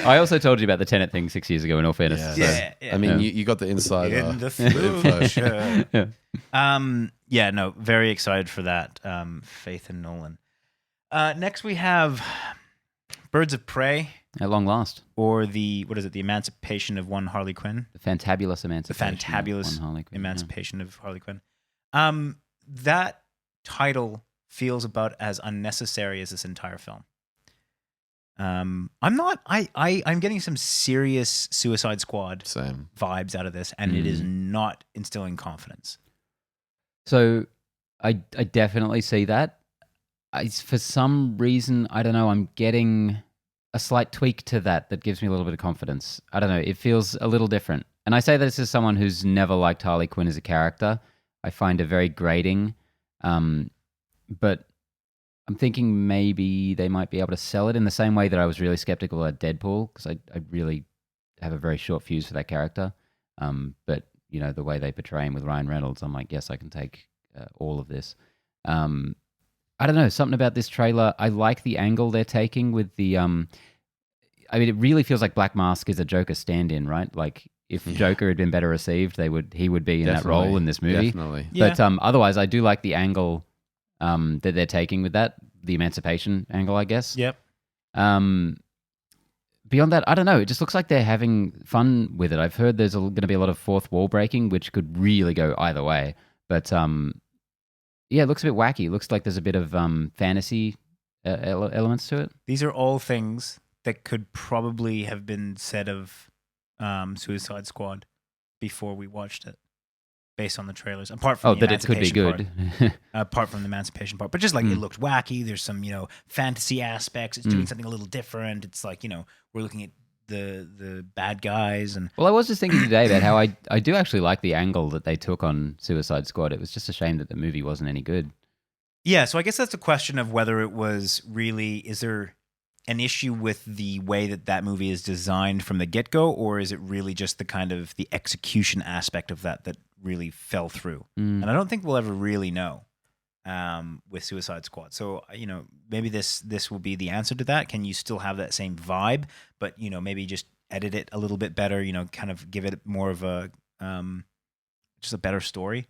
I also told you about the Tenet thing 6 years ago, in all fairness.
Yeah.
so-
Yeah.
I mean, you got the inside.
In the
info.
future.
Yeah.
Yeah, no, very excited for that. Faith in Nolan. Next we have Birds of Prey,
At long last.
or the Emancipation of One Harley Quinn.
The fantabulous emancipation.
The fantabulous
of one Harley Quinn,
Emancipation of Harley Quinn. That title feels about as unnecessary as this entire film. I'm getting some serious Suicide Squad
Same.
vibes out of this, and it is not instilling confidence.
So I definitely see that. For some reason, I don't know, I'm getting a slight tweak to that gives me a little bit of confidence. I don't know, it feels a little different. And I say this as someone who's never liked Harley Quinn as a character. I find her very grating. But I'm thinking maybe they might be able to sell it in the same way that I was really skeptical at Deadpool, because I really have a very short fuse for that character. But, you know, the way they portray him with Ryan Reynolds, I'm like, yes, I can take all of this. I don't know, something about this trailer. I like the angle they're taking with the. I mean, it really feels like Black Mask is a Joker stand-in, right? Like if Joker had been better received, he would be in that role in this movie.
Definitely.
Yeah.
But otherwise, I do like the angle that they're taking with that, the emancipation angle, I guess.
Yep.
Beyond that, I don't know. It just looks like they're having fun with it. I've heard there's going to be a lot of fourth wall breaking, which could really go either way. But yeah, it looks a bit wacky. It looks like there's a bit of fantasy elements to it.
These are all things that could probably have been said of Suicide Squad before we watched it, based on the trailers. Apart from the
that it could be
emancipation
good.
part, apart from the emancipation part, but just like it looked wacky. There's some fantasy aspects. It's doing something a little different. It's like we're looking at the bad guys and
Well, I was just thinking today about how I do actually like the angle that they took on Suicide Squad. It was just a shame that the movie wasn't any good.
yeah. So I guess that's a question of whether it was really, is there an issue with the way that movie is designed from the get-go, or is it really just the kind of the execution aspect of that really fell through? And I don't think we'll ever really know with Suicide Squad. So, maybe this will be the answer to that. Can you still have that same vibe, but, maybe just edit it a little bit better, kind of give it more of a, just a better story,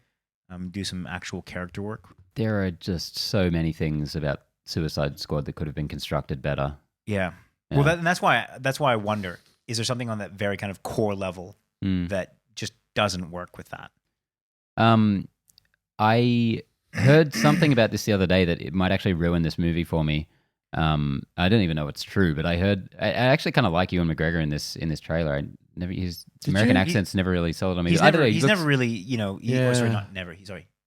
do some actual character work?
There are just so many things about Suicide Squad that could have been constructed better.
Yeah.
Yeah.
Well, and that's why I wonder, is there something on that very kind of core level that just doesn't work with that?
I heard something about this the other day that it might actually ruin this movie for me. I don't even know if it's true, but I actually kind of like Ewan McGregor in this trailer. His American accent's never really sold on me.
He's
I don't
never,
know,
he's never really,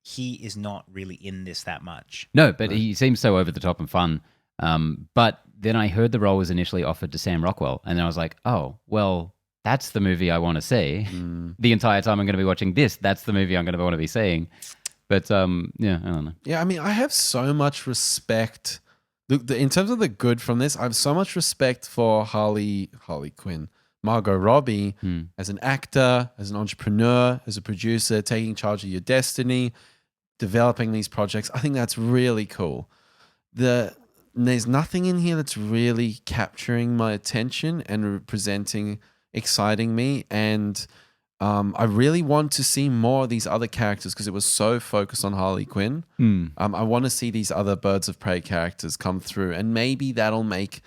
he is not really in this that much.
No, but he seems so over the top and fun. But then I heard the role was initially offered to Sam Rockwell, and then I was like, oh, well, that's the movie I want to see.
Mm.
The entire time I'm going to be watching this, that's the movie I'm going to want to be seeing. But yeah, I don't know.
Yeah, I mean, I have so much respect. In terms of the good from this, I have so much respect for Harley Quinn, Margot Robbie as an actor, as an entrepreneur, as a producer, taking charge of your destiny, developing these projects. I think that's really cool. There's nothing in here that's really capturing my attention and exciting me. And I really want to see more of these other characters because it was so focused on Harley Quinn. I want to see these other Birds of Prey characters come through, and maybe that'll make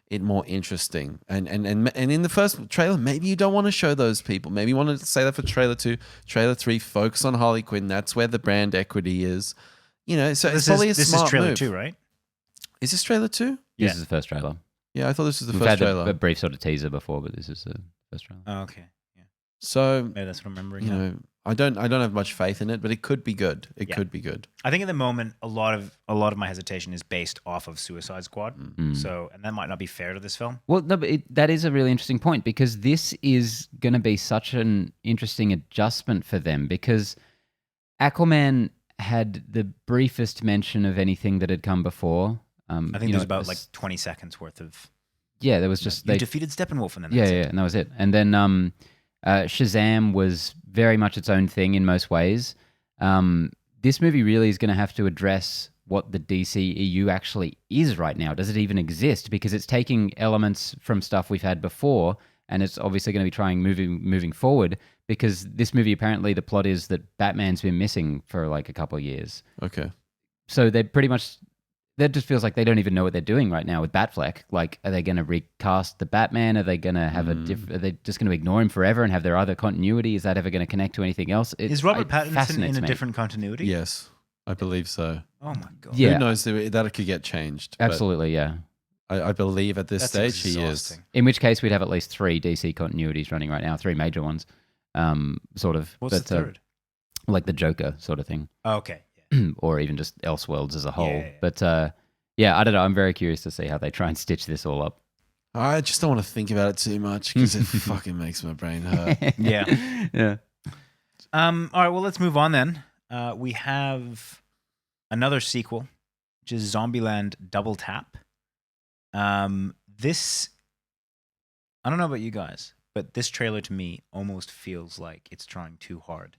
it more interesting. And in the first trailer, maybe you don't want to show those people. Maybe you want to say that for trailer 2, trailer 3, focus on Harley Quinn. That's where the brand equity is. You know, so it's probably a smart move.
This is trailer 2, right?
Is this trailer 2?
Yeah. This is the first trailer.
Yeah, I thought this was the
We've
first
had
trailer.
a brief sort of teaser before, but this is the first trailer.
Oh, okay. Yeah.
So
Maybe that's what I'm remembering.
you know, I don't have much faith in it, but it could be good. It could be good.
I think at the moment, a lot of my hesitation is based off of Suicide Squad. So, and that might not be fair to this film.
Well, no, but that is a really interesting point because this is going to be such an interesting adjustment for them because Aquaman had the briefest mention of anything that had come before.
I think there's about like 20 seconds worth of.
Yeah, there was just
you defeated Steppenwolf, and then
yeah, and that was it. And then Shazam was very much its own thing in most ways. This movie really is going to have to address what the DCEU actually is right now. Does it even exist? Because it's taking elements from stuff we've had before, and it's obviously going to be trying moving forward. Because this movie, apparently, the plot is that Batman's been missing for like a couple of years.
Okay.
So they pretty much. That just feels like they don't even know what they're doing right now with Batfleck. Like, are they going to recast the Batman? Are they going to have are they just going to ignore him forever and have their other continuity? Is that ever going to connect to anything else?
Is Robert Pattinson in a different continuity?
Yes, I believe so.
Oh my god.
Yeah.
Who knows that it could get changed? but
Absolutely, yeah.
I believe at this
That's
stage he is.
exhausting.
In which case, we'd have at least 3 DC continuities running right now, 3 major ones, sort of.
What's the third?
Like the Joker sort of thing.
Oh, okay. Yeah.
Or even just Elseworlds as a whole.
Yeah.
But yeah, I don't know. I'm very curious to see how they try and stitch this all up.
I just don't want to think about it too much because it fucking makes my brain hurt.
Yeah.
Yeah.
All right. Well, let's move on then. We have another sequel, which is Zombieland Double Tap. This, I don't know about you guys, but this trailer to me almost feels like it's trying too hard.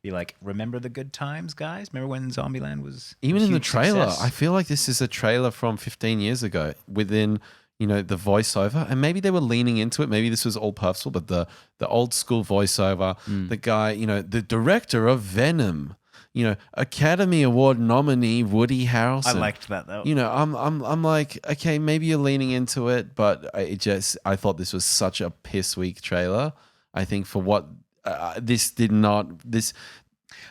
Be like, remember the good times, guys? Remember when Zombieland was
Even
a
in the
huge
trailer,
success?
I feel like this is a trailer from 15 years ago within, the voiceover. And maybe they were leaning into it. Maybe this was all purposeful, but the old school voiceover, the guy, the director of Venom, Academy Award nominee Woody Harrelson.
I liked that though.
I'm like, okay, maybe you're leaning into it, but I thought this was such a piss weak trailer. I think for what this did not this.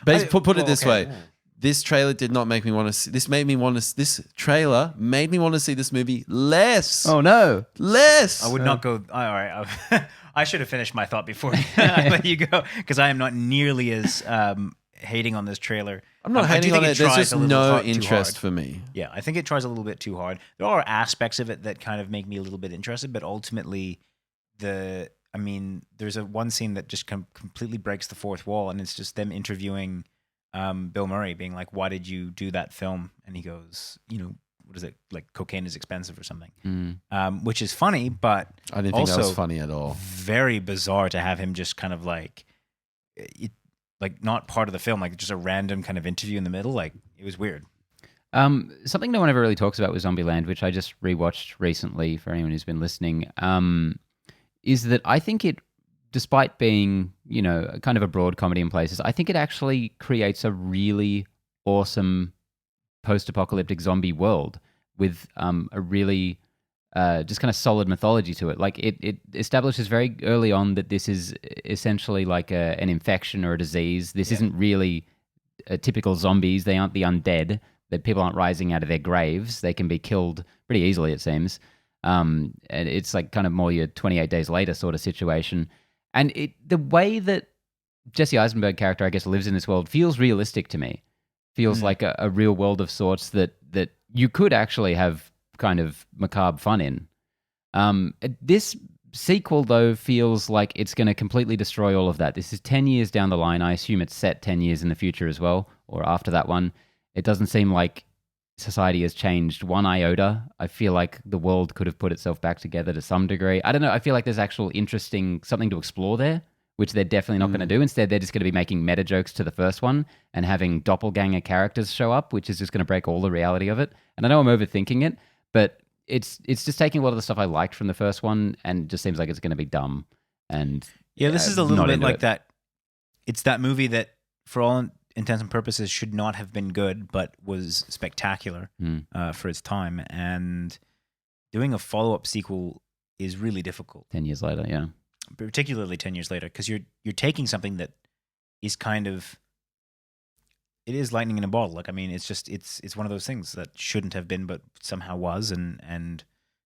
Put it this way. This trailer did not make me want to see. This trailer made me want to see this movie less.
Oh no,
less.
I would not go. All right, I should have finished my thought before I let you go because I am not nearly as hating on this trailer.
I'm not
I do
hating on
think
it. There's
tries
just
a little
no
too
interest
hard.
for me.
Yeah, I think it tries a little bit too hard. There are aspects of it that kind of make me a little bit interested, but ultimately, there's one scene that just completely breaks the fourth wall, and it's just them interviewing Bill Murray, being like, "Why did you do that film?" And he goes, "What is it? Like cocaine is expensive or something," which is funny, but
I didn't think that
also
was funny at all.
very bizarre to have him just kind of like not part of the film, like just a random kind of interview in the middle. Like it was weird.
Something no one ever really talks about with Zombieland, which I just rewatched recently for anyone who's been listening, is that I think it, despite being, kind of a broad comedy in places, I think it actually creates a really awesome post-apocalyptic zombie world with a really just kind of solid mythology to it. Like it establishes very early on that this is essentially like an infection or a disease. This isn't really typical zombies. They aren't the undead. That people aren't rising out of their graves. They can be killed pretty easily, it seems. And it's like kind of more your 28 days later sort of situation. And the way that Jesse Eisenberg character, I guess, lives in this world feels realistic to me. Feels like a real world of sorts that you could actually have kind of macabre fun in. This sequel, though, feels like it's going to completely destroy all of that. This is 10 years down the line. I assume it's set 10 years in the future as well, or after that one. It doesn't seem like society has changed one iota. I feel like the world could have put itself back together to some degree. I don't know. I feel like there's actual interesting something to explore there, which they're definitely not going to do. Instead, they're just going to be making meta jokes to the first one and having doppelganger characters show up, which is just going to break all the reality of it. And I know I'm overthinking it, but it's just taking a lot of the stuff I liked from the first one and it just seems like it's going to be dumb. And
yeah, this is a little
not
bit
into
like
it.
that. It's that movie that, for all intents and purposes, should not have been good, but was spectacular for its time. And doing a follow-up sequel is really difficult.
10 years later, yeah.
Particularly 10 years later, because you're taking something that is kind of, it is lightning in a bottle. Like, I mean, it's just it's one of those things that shouldn't have been, but somehow was, and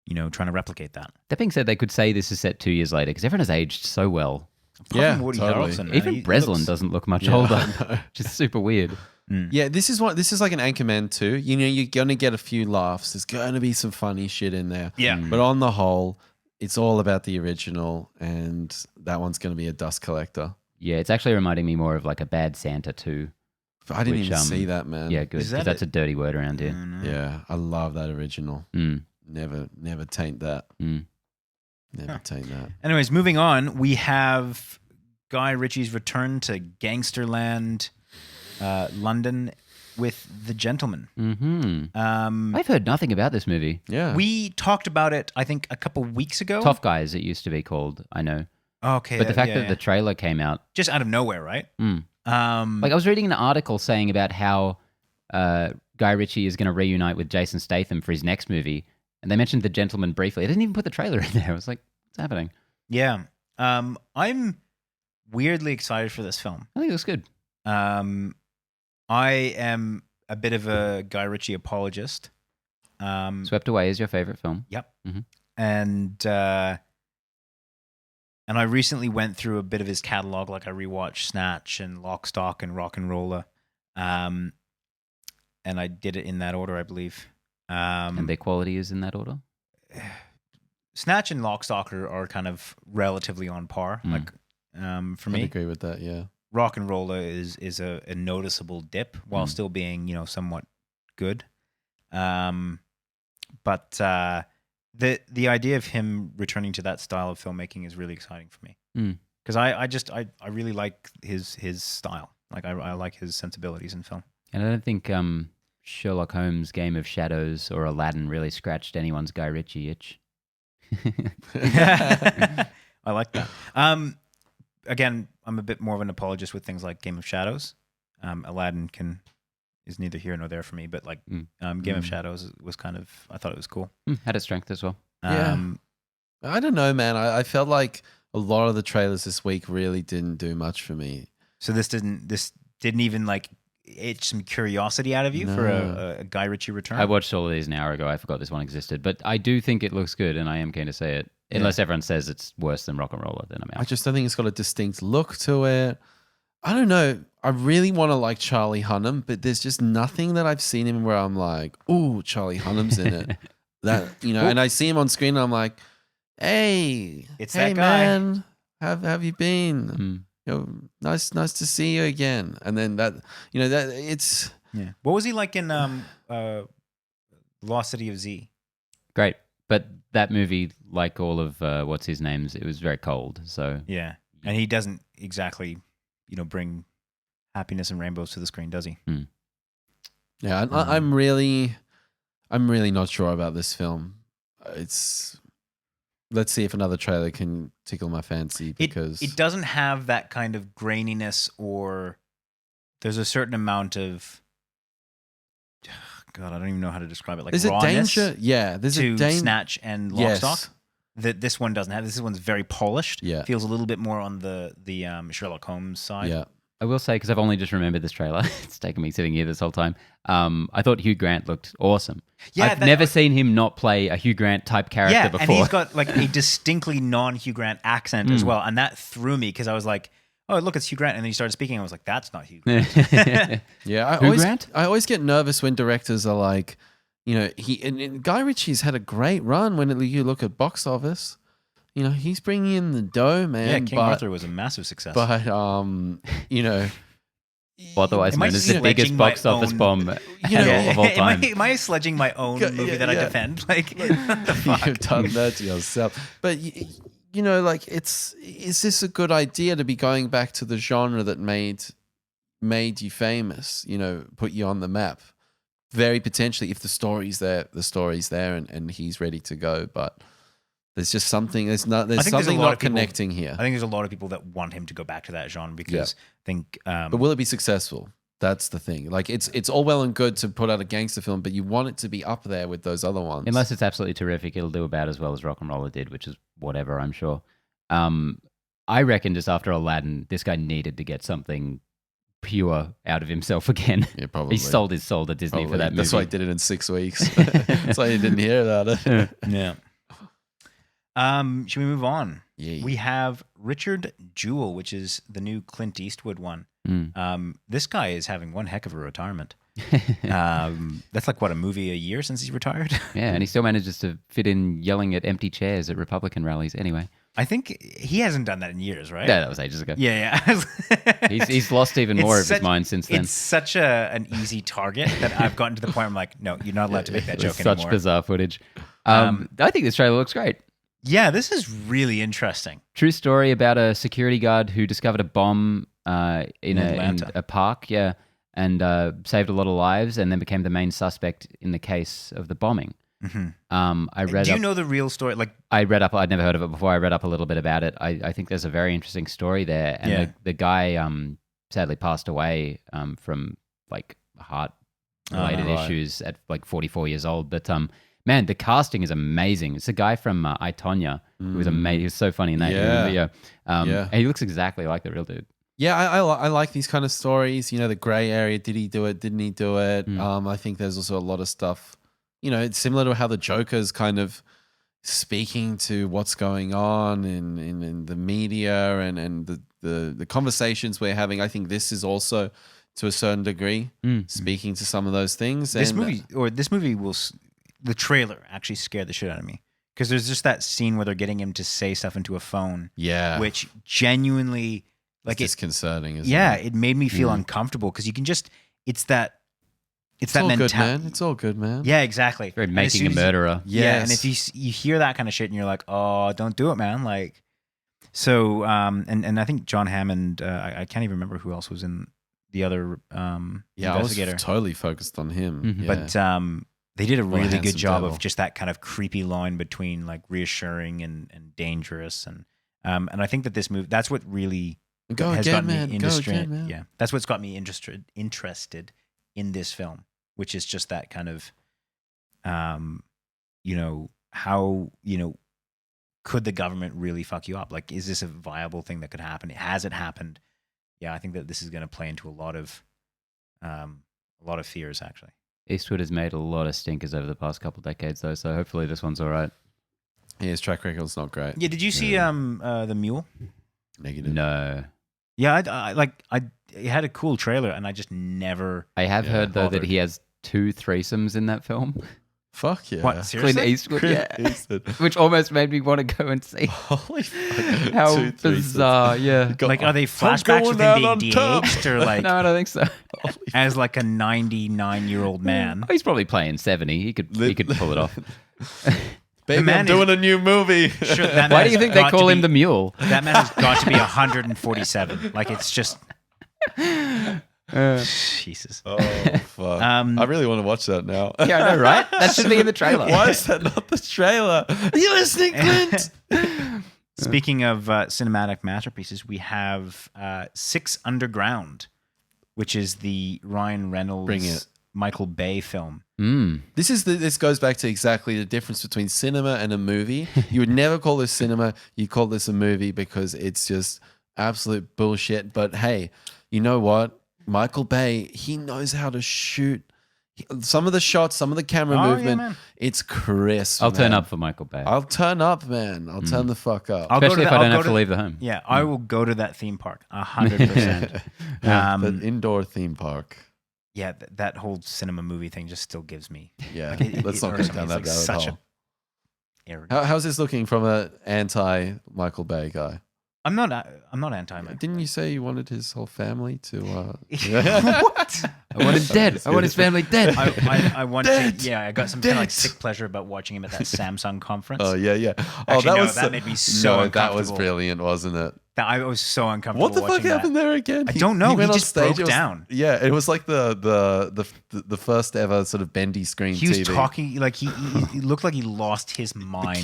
you know, trying to replicate that.
That being said, they could say this is set 2 years later because everyone has aged so well.
Yeah,
Woody
totally.
Harrelson, man,
Even
he
Breslin
looks-
doesn't look much
Yeah,
older,
I know.
which is super weird.
Yeah, this is like an Anchorman 2. You know, you're gonna get a few laughs. There's gonna be some funny shit in there.
Yeah.
But on the whole, it's all about the original, and that one's gonna be a dust collector.
Yeah, it's actually reminding me more of like a Bad Santa too.
I didn't
Which,
even see that, man.
Yeah, good.
Is that
Because that's
it?
a dirty word around here.
Yeah, I love that original.
Mm,
Never taint that.
mm.
Never taint that.
Anyways, moving on, we have Guy Ritchie's return to Gangsterland, London, with The Gentleman.
Mm-hmm. I've heard nothing about this movie.
Yeah.
We talked about it, I think, a couple weeks ago.
Tough Guys, it used to be called. I know.
Okay,
But the fact
yeah,
that the trailer came out.
just out of nowhere, right?
Mm.
Um,
Like I was reading an article saying about how Guy Ritchie is going to reunite with Jason Statham for his next movie, and they mentioned The Gentleman briefly. They didn't even put the trailer in there. I was like, what's happening?
yeah, I'm weirdly excited for this film.
I think it looks good.
I am a bit of a Guy Ritchie apologist.
Swept Away is your favorite film.
Yep.
Mhm.
And I recently went through a bit of his catalog. Like I rewatched Snatch and Lock, Stock and Rock and Roller. And I did it in that order, I believe.
And their quality is in that order.
Snatch and Lock, Stock are kind of relatively on par.
Mm.
Like for
I'd
me,
agree with that. Yeah.
Rock and Roller is a noticeable dip while still being, you know, somewhat good. But the idea of him returning to that style of filmmaking is really exciting for me. Because I really like his style. Like I like his sensibilities in film.
And I don't think Sherlock Holmes' Game of Shadows or Aladdin really scratched anyone's Guy Ritchie itch.
I like that. Again, I'm a bit more of an apologist with things like Game of Shadows. Aladdin is neither here nor there for me, but like Game of Shadows was kind of, I thought it was cool.
Had its strength as well.
Yeah. I don't know, man. I felt like a lot of the trailers this week really didn't do much for me.
So this didn't even like itch some curiosity out of you for a Guy Ritchie return?
I watched all of these an hour ago. I forgot this one existed, but I do think it looks good, and I am keen to see it. Unless everyone says it's worse than Rock and Roller, then I'm out.
I just don't think it's got a distinct look to it. I don't know. I really want to like Charlie Hunnam, but there's just nothing that I've seen him where I'm like, ooh, Charlie Hunnam's in it. That, you know, and I see him on screen and I'm like, hey,
It's
hey
that guy.
man, how have you been? You know, nice to see you again. And then that, you know, that it's
What was he like in Lost City of Z?
Great. But that movie, like all of what's his name's, it was very cold. So
Yeah, and he doesn't exactly, you know, bring happiness and rainbows to the screen, does he?
yeah. I'm really not sure about this film. Let's see if another trailer can tickle my fancy because
it doesn't have that kind of graininess, or there's a certain amount of God, I don't even know how to describe it. Like
there's a
rawness
danger. Yeah, there's
to
a danger.
Snatch and Lock, Stock that this one doesn't have. This one's very polished.
Yeah.
Feels a little bit more on the Sherlock Holmes side.
Yeah.
I will say, because I've only just remembered this trailer, it's taken me sitting here this whole time. I thought Hugh Grant looked awesome.
Yeah,
I've never seen him not play a Hugh Grant type character before.
And he's got like a distinctly non-Hugh Grant accent as well, and that threw me because I was like, "Oh, look, it's Hugh Grant," and then he started speaking. I was like, "That's not Hugh Grant."
Yeah, I always get nervous when directors are like, you know, and Guy Ritchie's had a great run when you look at box office. he's bringing in the dough, man.
Yeah, King Arthur was a massive success.
But
Otherwise known as the biggest box office bomb of all time.
Am I sledging my own movie that I defend? Like, what the fuck?
You've done that to yourself. But is this a good idea to be going back to the genre that made you famous? Put you on the map. Very potentially, if the story's there, and he's ready to go. But there's just something. There's something not connecting here.
I think there's a lot of people that want him to go back to that genre because I think.
But will it be successful? That's the thing. Like it's all well and good to put out a gangster film, but you want it to be up there with those other ones.
Unless it's absolutely terrific, it'll do about as well as Rock and Roller did, which is whatever, I'm sure. I reckon just after Aladdin, this guy needed to get something pure out of himself again.
Yeah, probably.
He sold his soul to Disney for that movie.
That's why he did it in 6 weeks. That's why you didn't hear about it.
Yeah. Should we move on?
Yeah.
We have Richard Jewell, which is the new Clint Eastwood one. This guy is having one heck of a retirement. That's like a movie a year since he's retired.
Yeah, and he still manages to fit in yelling at empty chairs at Republican rallies. Anyway,
I think he hasn't done that in years, right?
Yeah, that was ages ago.
Yeah.
he's lost even more of his mind since then.
It's such an easy target that I've gotten to the point where I'm like, no, you're not allowed to make that joke anymore.
Such bizarre footage. I think this trailer looks great.
Yeah, this is really interesting.
True story about a security guard who discovered a bomb in a park, and saved a lot of lives, and then became the main suspect in the case of the bombing.
Mm-hmm. Do you know the real story? Like,
I read up. I'd never heard of it before. I read up a little bit about it. I think there's a very interesting story there, and the guy sadly passed away from like heart-related issues at like 44 years old. But man, the casting is amazing. It's a guy from I, Tonya, who was amazing. He was so funny in that movie. And he looks exactly like the real dude.
Yeah, I like these kind of stories. The gray area. Did he do it? Didn't he do it? I think there's also a lot of stuff. It's similar to how the Joker's kind of speaking to what's going on in the media and the conversations we're having. I think this is also, to a certain degree, speaking to some of those things.
This movie the trailer actually scared the shit out of me. Because there's just that scene where they're getting him to say stuff into a phone.
Yeah.
Which genuinely...
It's disconcerting, isn't it?
It made me feel uncomfortable because you can just, it's that mentality.
It's all good, man.
Yeah, exactly.
Very Making a Murderer.
Yes.
Yeah, and if you hear that kind of shit and you're like, oh, don't do it, man. Like, so, and I think John Hammond, I can't even remember who else was in the other investigator.
I was totally focused on him.
Mm-hmm.
But they did a really good job
devil.
of just that kind of creepy line between like reassuring and dangerous. And I think that this movie, that's what really...
Go again, man.
Yeah, that's what's got me interested in this film, which is just that kind of, how could the government really fuck you up? Like, is this a viable thing that could happen? Has it happened? Yeah, I think that this is going to play into a lot of fears actually.
Eastwood has made a lot of stinkers over the past couple decades, though, so hopefully this one's all right.
Yeah, his track record's not great.
Yeah, did you see The Mule?
Negative. No.
Yeah, it had a cool trailer, and I just never.
I have heard though that he has 2 threesomes in that film.
Fuck yeah!
What, seriously?
Clint Eastwood, which almost made me want to go and see.
Holy fuck!
How bizarre! Yeah,
like are they flashbacks with him being de-aged, or like?
No, I don't think so.
As like a 99-year-old man.
He's probably playing 70. He could pull it off.
Baby, I'm doing a new movie.
Sure,
why do you think they call him the Mule?
That man has got to be 147. Like, it's just... Jesus.
Oh, fuck. I really want to watch that now.
Yeah, I know, right? That should be in the trailer.
Why is that not the trailer? Are you listening, Clint?
Speaking of cinematic masterpieces, we have Six Underground, which is the Ryan Reynolds... Michael Bay film.
This goes back to exactly the difference between cinema and a movie. You would never call this cinema, you call this a movie because it's just absolute bullshit. But hey, you know what? Michael Bay, he knows how to shoot some of the shots, some of the camera movement. It's crisp.
I'll turn up for Michael Bay.
I'll turn up, man. I'll turn the fuck up.
Especially if I don't have to leave the home.
Yeah, I will go to that theme park 100%.
The indoor theme park.
Yeah, that whole cinema movie thing just still gives me.
Yeah, let's not go down that rabbit hole.
arrogant.
How's this looking from an anti Michael Bay guy?
I'm not anti.
Didn't you say you wanted his whole family to?
What?
I want him dead. I want his family dead.
I want to. Yeah, I got some kind of like sick pleasure about watching him at that Samsung conference.
Oh yeah.
Actually, that made me so uncomfortable.
That was brilliant, wasn't it?
I was so uncomfortable.
What the fuck happened there again?
I don't know. He
went on
just
stage,
broke down.
Yeah, it was like the first ever sort of bendy screen
He was
TV.
talking like he looked like he lost his mind.
The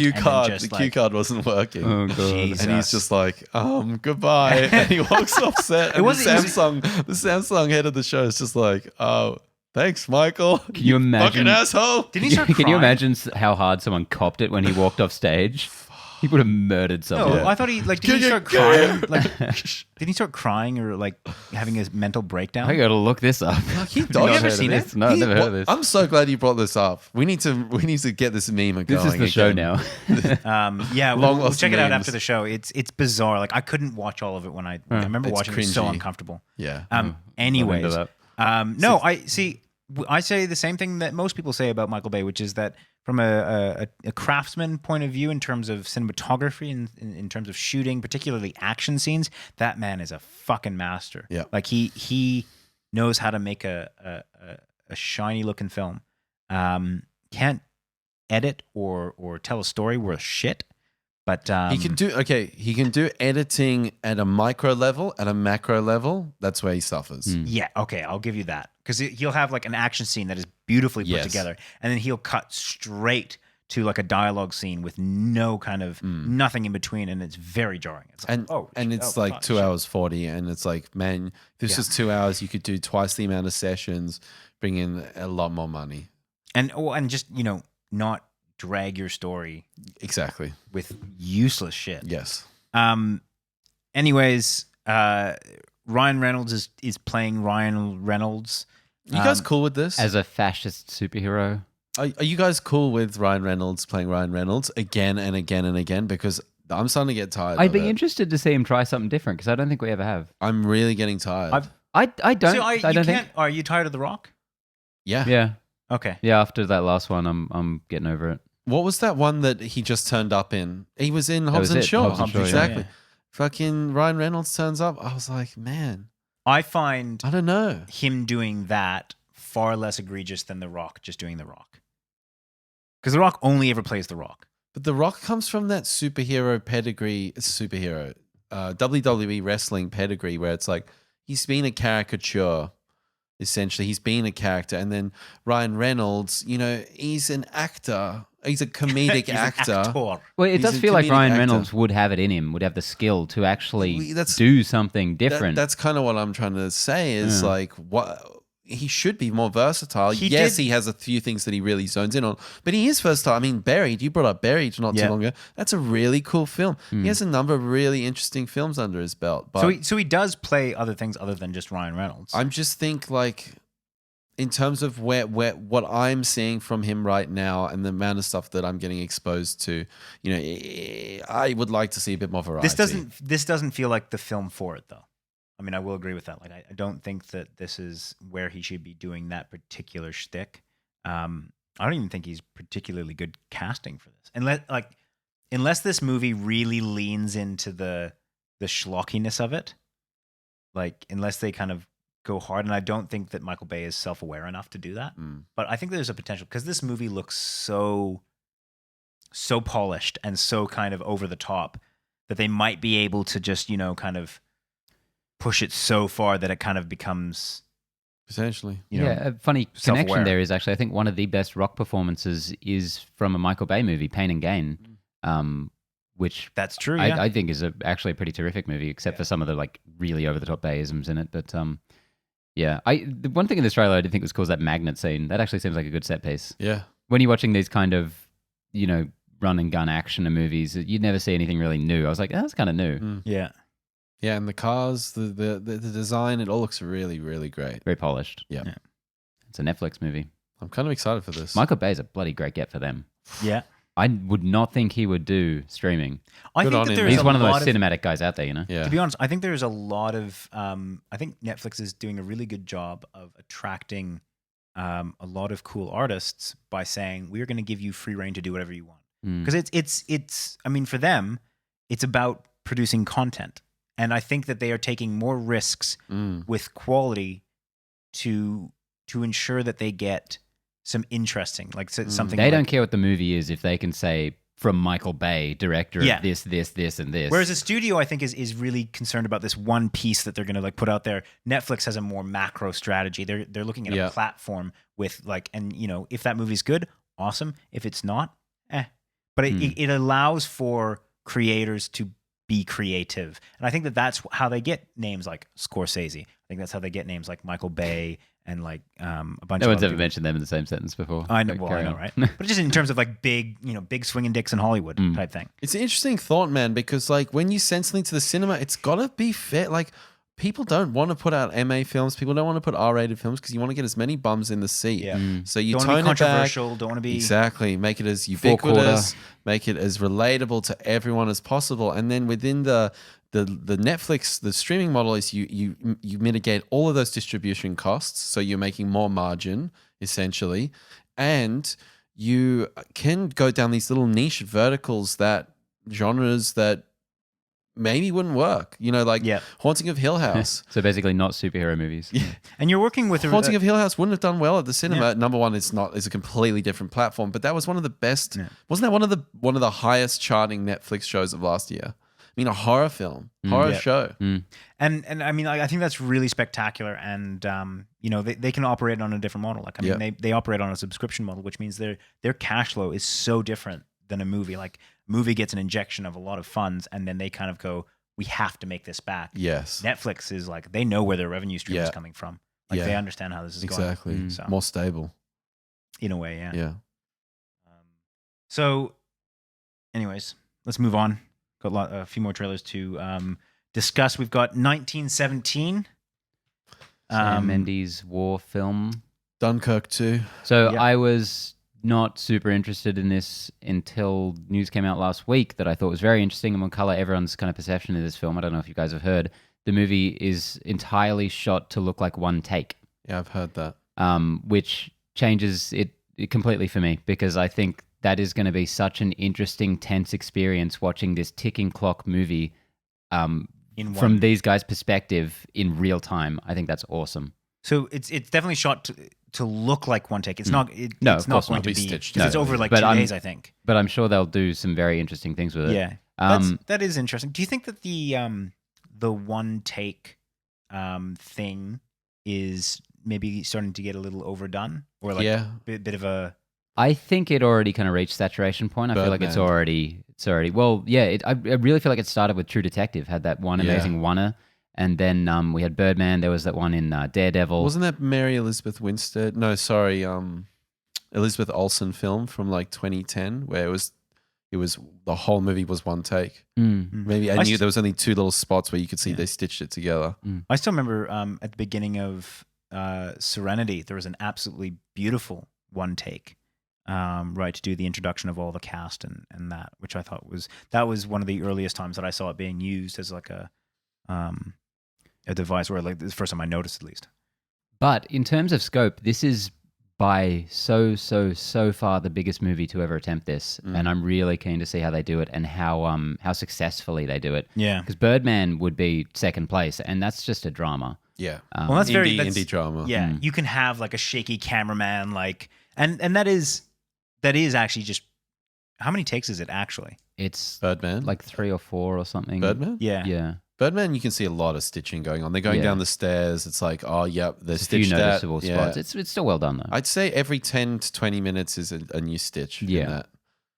cue card wasn't working.
Oh god.
Jesus.
And he's just like, goodbye. And he walks off set. And the Samsung head of the show is just like, oh, thanks, Michael.
Can you imagine?
Fucking asshole.
Didn't he start
Can you
crying?
imagine how hard someone copped it when he walked off stage? He would have murdered someone.
No, I thought he like did he start crying? Like did he start crying or like having a mental breakdown?
I gotta look this up.
He
Have you ever seen it?
No, I've never heard of this.
I'm so glad you brought this up. We need to get this meme going.
This is the show
again.
now.
Yeah,
Long
we'll
lost
check it out
memes.
after the show. It's bizarre. Like I couldn't watch all of it when I remember
It's
watching it. It was so
cringy.
uncomfortable.
Yeah.
Anyways,
into that.
no, I say the same thing that most people say about Michael Bay, which is that from a craftsman point of view, in terms of cinematography and in terms of shooting, particularly action scenes, that man is a fucking master.
Yeah.
Like he knows how to make a shiny looking film. Can't edit or tell a story worth shit. But
he can do editing at a micro level, at a macro level. That's where he suffers.
Yeah, okay, I'll give you that. Because he'll have like an action scene that is beautifully put together, and then he'll cut straight to like a dialogue scene with no kind of nothing in between, and it's very jarring. It's like,
It's like 2 hours 40, and it's like, man, this is 2 hours. You could do twice the amount of sessions, bring in a lot more money.
And just, not drag your story
Exactly.
with useless shit.
Yes.
Anyways, Ryan Reynolds is playing Ryan Reynolds.
You guys cool with this?
As a fascist superhero.
Are you guys cool with Ryan Reynolds playing Ryan Reynolds again and again and again? Because I'm starting to get tired.
I'd
of
be
it.
interested to see him try something different because I don't think we ever have.
I'm really getting tired.
I don't think.
Are you tired of The Rock?
Yeah.
Yeah,
Okay.
yeah. After that last one, I'm getting over it.
What was that one that he just turned up in? He was in Hobbs
was
and
it,
Shaw.
Hobbs and Shaw, yeah.
Exactly.
Yeah.
Fucking Ryan Reynolds turns up. I was like, man,
I find
I don't know.
him doing that far less egregious than The Rock just doing The Rock. Because The Rock only ever plays The Rock.
But The Rock comes from that superhero pedigree, WWE wrestling pedigree, where it's like he's been a caricature. Essentially, he's been a character, and then Ryan Reynolds, he's an actor. He's a comedic
He's
actor.
An actor.
Well, it
He's
does
a
feel like
comedic
Ryan
actor.
Reynolds would have it in him, would have the skill to actually
That's-
do something different.
That's kind of what I'm trying to say. Is
Yeah.
like what. He should be more versatile.
He
Yes,
did-
he has a few things that he really zones in on, but he is versatile. I mean, Buried, you brought up Buried not too
Yeah.
long ago. That's a really cool film. He has a number of really interesting films under his belt. But
So he does play other things other than just Ryan Reynolds.
I'm just think like in terms of where what I'm seeing from him right now and the amount of stuff that I'm getting exposed to, I would like to see a bit more variety.
This doesn't feel like the film for it, though. I mean, I will agree with that. Like, I don't think that this is where he should be doing that particular shtick. I don't even think he's particularly good casting for this. Unless this movie really leans into the schlockiness of it, like unless they kind of go hard. And I don't think that Michael Bay is self-aware enough to do that. But I think there's a potential because this movie looks so polished and so kind of over the top that they might be able to just, kind of push it so far that it kind of becomes
potentially.
A funny
self-aware.
connection there is actually, I think one of the best Rock performances is from a Michael Bay movie, Pain and Gain, which
That's true.
I think is actually a pretty terrific movie, except for some of the like really over the top Bayisms in it. But the one thing in this trailer I did think was cool was that magnet scene. That actually seems like a good set piece.
Yeah.
When you're watching these kind of, run and gun action movies, you'd never see anything really new. I was like, that's kind of new.
Yeah.
Yeah, and the cars, the design, it all looks really, really great.
Very polished.
Yeah.
It's a Netflix movie.
I'm kind of excited for this.
Michael Bay's a bloody great get for them.
Yeah.
I would not think he would do streaming.
I
Good
think
on
that
him.
there's
He's
a
one of the
lot
most cinematic guys out there,
Yeah.
To be honest, I think there's a lot of. I think Netflix is doing a really good job of attracting a lot of cool artists by saying we're going to give you free reign to do whatever you want. because it's. I mean, for them, it's about producing content, and I think that they are taking more risks with quality to ensure that they get some interesting, like something.
They don't care what the movie is if they can say from Michael Bay, director of this, and this.
Whereas a studio, I think, is really concerned about this one piece that they're going to like put out there. Netflix has a more macro strategy. They're looking at a platform with like, and you know, if that movie's good, awesome. If it's not, But it allows for creators to be creative, and I think that's how they get names like Scorsese. I think that's how they get names like Michael Bay. And like a bunch.
No
of
one's ever
people.
mentioned them in the same sentence before.
I know, right? But just in terms of like big swinging dicks in Hollywood type thing.
It's an interesting thought, man, because like when you send something to the cinema, it's gotta be fair. Like people don't want to put out MA films. People don't want to put R-rated films because you want to get as many bums in the seat.
Yeah.
So you
don't
tone
want to be
it back.
controversial. Don't want to be
Exactly. Make it as ubiquitous. Make it as relatable to everyone as possible. And then within the Netflix, the streaming model is you mitigate all of those distribution costs, so you're making more margin essentially, and you can go down these little niche verticals genres that maybe wouldn't work. You know, like Haunting of Hill House.
So basically, not superhero movies.
Yeah.
And you're working with
Haunting of Hill House wouldn't have done well at the cinema. Number one, it's a completely different platform, but that was one of the best. Yeah. Wasn't that one of the highest charting Netflix shows of last year? I mean, a horror film, show.
And I mean, I think that's really spectacular. And, they can operate on a different model. Like, I mean, they operate on a subscription model, which means their cash flow is so different than a movie. Like, a movie gets an injection of a lot of funds, and then they kind of go, we have to make this back.
Yes.
Netflix is like, they know where their revenue stream is coming from. Like, they understand how this is going.
Exactly. So, more stable.
In a way, yeah.
Yeah.
So, anyways, let's move on. Got a few more trailers to discuss. We've got 1917.
Sam Mendes war film.
Dunkirk 2.
So I was not super interested in this until news came out last week that I thought was very interesting and will color everyone's kind of perception of this film. I don't know if you guys have heard. The movie is entirely shot to look like one take.
Yeah, I've heard that.
Which changes it completely for me because I think that is going to be such an interesting, tense experience watching this ticking clock movie from these guys' perspective in real time. I think that's awesome.
So it's definitely shot to look like one take. It's not. It's not going to be stitched. Because it's over like 2 days, I think.
But I'm sure they'll do some very interesting things with it.
Yeah, that is interesting. Do you think that the one take thing is maybe starting to get a little overdone, or like a bit of a?
I think it already kind of reached saturation point. I feel like it's already. Well, yeah. I really feel like it started with True Detective. Had that one amazing oneer, and then we had Birdman. There was that one in Daredevil.
Wasn't that Mary Elizabeth Winstead? No, sorry, Elizabeth Olsen film from like 2010, where it was the whole movie was one take. Maybe I knew there was only two little spots where you could see they stitched it together.
I still remember at the beginning of Serenity, there was an absolutely beautiful one take. To do the introduction of all the cast and that, which I thought was one of the earliest times that I saw it being used as like a device, or like the first time I noticed at least.
But in terms of scope, this is by so far the biggest movie to ever attempt this, and I'm really keen to see how they do it and how successfully they do it.
Yeah,
because Birdman would be second place, and that's just a drama.
Yeah,
well, that's
indie drama.
Yeah, you can have like a shaky cameraman, like, and that is actually just how many takes is it actually?
It's
Birdman,
like 3 or 4 or something.
Birdman,
yeah.
Birdman, you can see a lot of stitching going on. They're going down the stairs. It's like, oh, yep, they're stitched.
A few noticeable spots. It's still well done though.
I'd say every 10 to 20 minutes is a new stitch.
Yeah,
in that.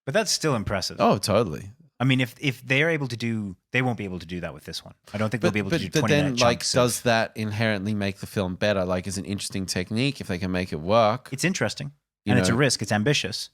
But that's still impressive.
Oh, totally.
I mean, if they're able to do, they won't be able to do that with this one. I don't think they'll be able to do 20
But then,
minute
like,
chunks
does that inherently make the film better? Like, is an interesting technique if they can make it work?
It's interesting, and it's a risk. It's ambitious.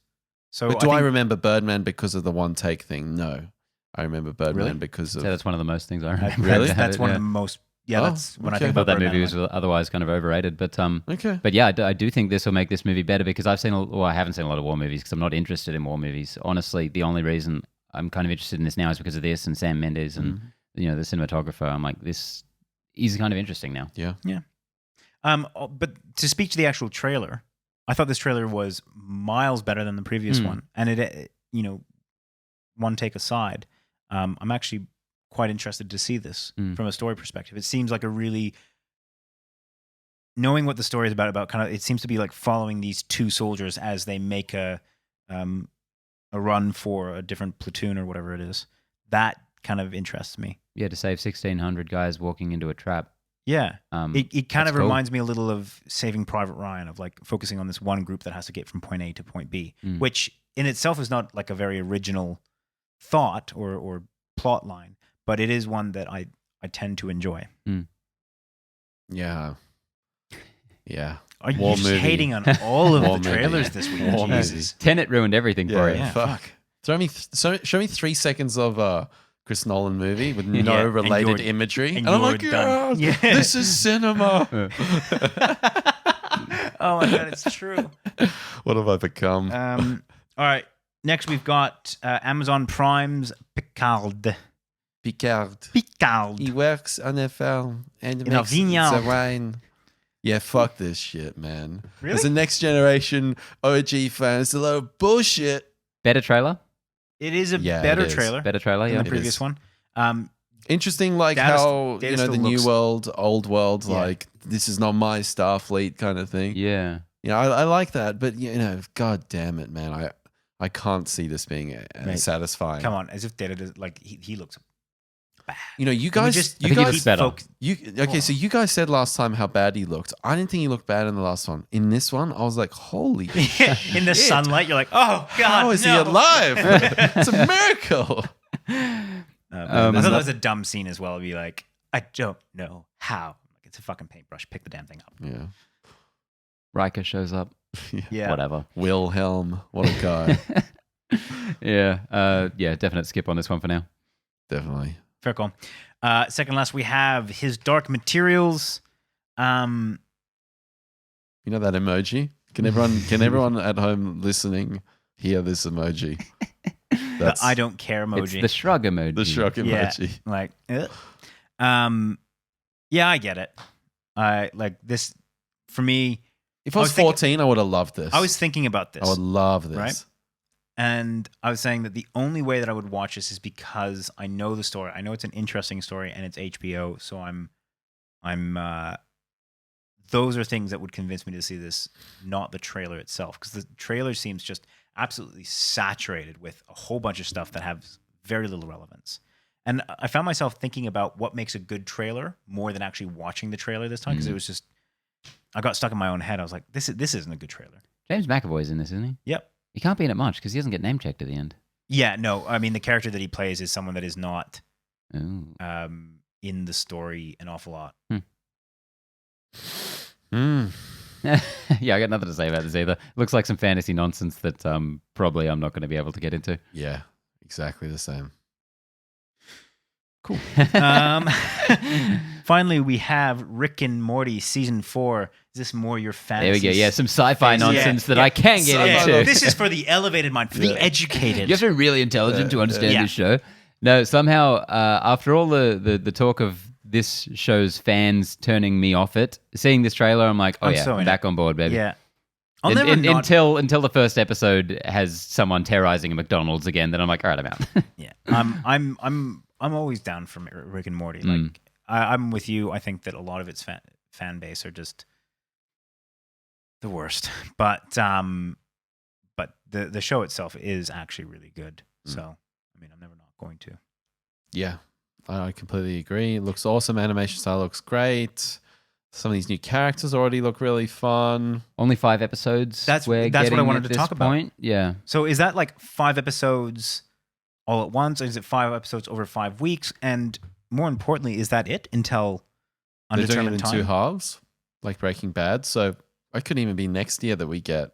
So,
but I remember Birdman because of the one take thing? No, I remember Birdman because of.
So that's one of the most things I remember.
Really,
that's one of the most. Yeah, that's when I think about
that movie was otherwise kind of overrated, but
okay.
But yeah, I do think this will make this movie better because I haven't seen a lot of war movies because I'm not interested in war movies. Honestly, the only reason I'm kind of interested in this now is because of this and Sam Mendes and the cinematographer. I'm like, this is kind of interesting now.
Yeah.
But to speak to the actual trailer, I thought this trailer was miles better than the previous one, and it one take aside, I'm actually quite interested to see this from a story perspective. It seems like a really, knowing what the story is about kind of, it seems to be like following these two soldiers as they make a run for a different platoon or whatever it is. That kind of interests me.
Yeah, to save 1,600 guys walking into a trap.
Yeah. It kind of
cool.
reminds me a little of Saving Private Ryan, of like focusing on this one group that has to get from point A to point B, which in itself is not like a very original thought or plot line, but it is one that I tend to enjoy.
Yeah. Yeah.
Are you
War
just
movie.
hating on all of
War
the trailers this week?
War
Jesus.
movie.
Tenet ruined everything for you.
Yeah,
fuck. Show me 3 seconons of Chris Nolan movie with no
Yeah, and
related
you're-
imagery.
and
I'm
you're
like,
done.
yes,
Yeah.
this is cinema.
Oh my God, it's true.
What have I become?
All right. Next, we've got Amazon Prime's Picard.
Picard.
Picard.
He works on a farm and
In a
makes
vineyard.
the wine. Yeah, fuck this shit, man.
Really?
As a next generation OG fan, it's a lot of bullshit.
Better trailer?
It is a
Yeah,
better
it is.
trailer
Better trailer,
than
yeah.
the previous
is.
one.
Interesting, like
Data
how,
data
you know,
still
the new
looks-
world, old world,
Yeah.
like, this is not my Starfleet kind of thing.
Yeah.
You know, I like that, but, you know, god damn it, man. I can't see this being
Mate,
satisfying.
Come on, as if Data does, like he looks bad.
You know, you
Can we
guys,
I
you
think he
guys,
looks better.
okay, so you guys said last time how bad he looked. I didn't think he looked bad in the last one. In this one, I was like, holy shit.
In the sunlight, you're like, oh God,
How is he
no.
alive? It's a miracle.
I thought
there's
that
not-
was a dumb scene as well. It'd be like, I don't know how. Like, it's a fucking paintbrush. Pick the damn thing up.
Yeah.
Riker shows up.
Yeah.
Whatever.
Wilhelm, what a guy.
Yeah. Yeah, definite skip on this one for now.
Definitely.
Fair call. Second last, we have His Dark Materials.
You know that emoji? Can everyone at home listening hear this emoji?
The I don't care emoji.
It's the shrug emoji.
the shrug
Yeah.
emoji.
Like, yeah, I get it. I like this. For me,
If I was
thinking-
14, I would have loved this.
I was thinking about this.
I would love this.
Right? And I was saying that the only way that I would watch this is because I know the story. I know it's an interesting story and it's HBO. So I'm those are things that would convince me to see this, not the trailer itself. Because the trailer seems just absolutely saturated with a whole bunch of stuff that has very little relevance. And I found myself thinking about what makes a good trailer more than actually watching the trailer this time. Because it was just, I got stuck in my own head. I was like, this isn't a good trailer.
James McAvoy's in this, isn't he?
Yep.
He can't be in it much because he doesn't get name checked at the end.
Yeah, no. I mean, the character that he plays is someone that is not
Ooh.
in the story an awful lot.
Mm.
Yeah, I got nothing to say about this either. Looks like some fantasy nonsense that probably I'm not going to be able to get into.
Yeah, exactly the same.
Cool. Finally, we have Rick and Morty season 4. Is this more your fantasy?
There we go. Yeah, some sci-fi nonsense that I can get
Sci-fi
into.
This is for the elevated mind, for the educated.
You have to be really intelligent to understand
Yeah.
this show. No, somehow, after all the talk of this show's fans turning me off it, seeing this trailer, I'm like, oh
I'm
yeah,
so
I'm
in
back on board, baby.
Yeah. I'll never not.
Until the first episode has someone terrorizing a McDonald's again, then I'm like, all right, I'm out.
Yeah. I'm always down for Rick and Morty. Like I'm with you. I think that a lot of its fan base are just the worst. But the show itself is actually really good. So I mean, I'm never not going to.
Yeah, I completely agree. It looks awesome. Animation style looks great. Some of these new characters already look really fun.
Only 5 episodes.
That's
we're
what I
getting
wanted
at
to
this
talk about.
point. Yeah.
So is that like 5 episodes all at once? Or is it 5 episodes over 5 weeks? And more importantly, is that it until
They're doing it
undetermined
in
time?
2 halves, like Breaking Bad. So it couldn't even be next year that we get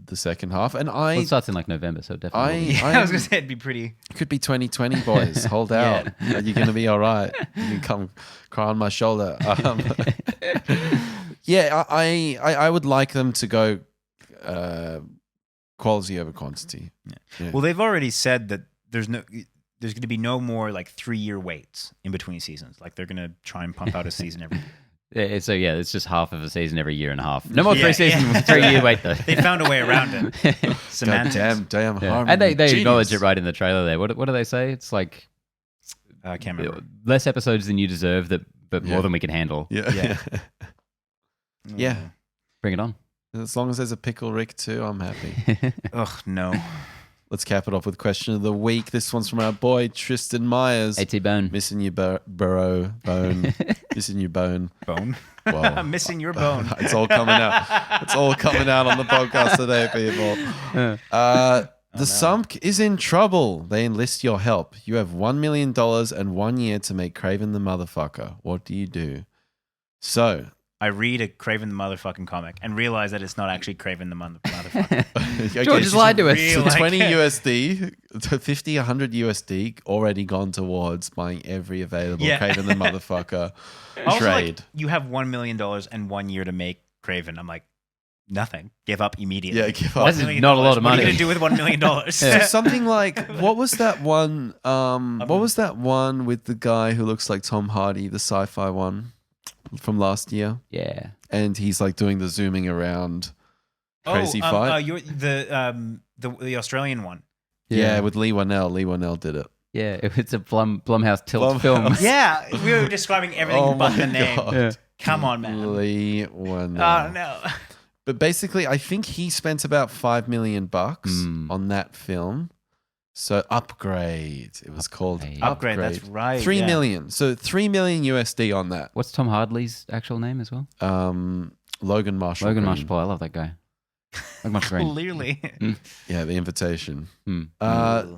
the second half. And
Well, it starts in like November, so definitely.
I was gonna say it'd be pretty.
It could be 2020, boys. Hold out. You're going to be all right. You can come cry on my shoulder. Yeah, I would like them to go quality over quantity. Yeah.
Well, they've already said that there's going to be no more like 3-year waits in between seasons. Like they're going to try and pump out a season every year.
So yeah, it's just half of a season every year and a half. No more
Yeah,
3 seasons,
yeah.
3 year wait though.
They found a way around it.
God
Semantics.
damn
Yeah.
harmony.
And they
Genius.
acknowledge it right in the trailer there. What do they say? It's like
I can't remember.
less episodes than you deserve, but more than we can handle.
Yeah.
Yeah.
Yeah.
Bring it on.
As long as there's a pickle Rick too, I'm happy.
Ugh, no.
Let's cap it off with question of the week. This one's from our boy Tristan Myers.
AT Bone.
Missing your burrow bone. Missing your bone.
Bone.
Whoa.
I'm missing your bone.
It's all coming out. It's all coming out on the podcast today, people. The SMUC is in trouble. They enlist your help. You have $1 million and 1 year to make Kraven the motherfucker. What do you do? So
I read a Kraven the motherfucking comic and realize that it's not actually Kraven the motherfucker.
okay,
George just lied to us.
real-
So
like-
20 USD, to 50, 100 USD already gone towards buying every available
Yeah.
Kraven the motherfucker
Also,
trade.
like, you have $1 million and 1 year to make Kraven. I'm like, nothing. Give up immediately.
Yeah, give
That's
up.
$1 million.
not a lot of
What are
money.
you going to do with $1 million?
So something like, what was that one? What was that one with the guy who looks like Tom Hardy, the sci-fi one from last year?
Yeah.
And he's like doing the zooming around crazy fight.
You're the Australian one.
Yeah, with Lee Whannell. Lee Whannell did it.
Yeah, it's a Blumhouse tilt
Blumhouse.
film.
Yeah, we were describing everything
Oh
but
my
the name.
God.
Yeah.
Come on, man.
Lee Whannell.
Oh no.
But basically, I think he spent about $5 million on that film. So Upgrade, it was called
Upgrade.
Upgrade, that's right.
3
yeah.
million. So $3 million USD on that.
What's Tom Hardy's actual name as well?
Logan Marshall.
Logan
Green.
Marshall Paul. I love that guy. Logan Marshall Green.
Clearly.
Yeah, The Invitation.
Hmm.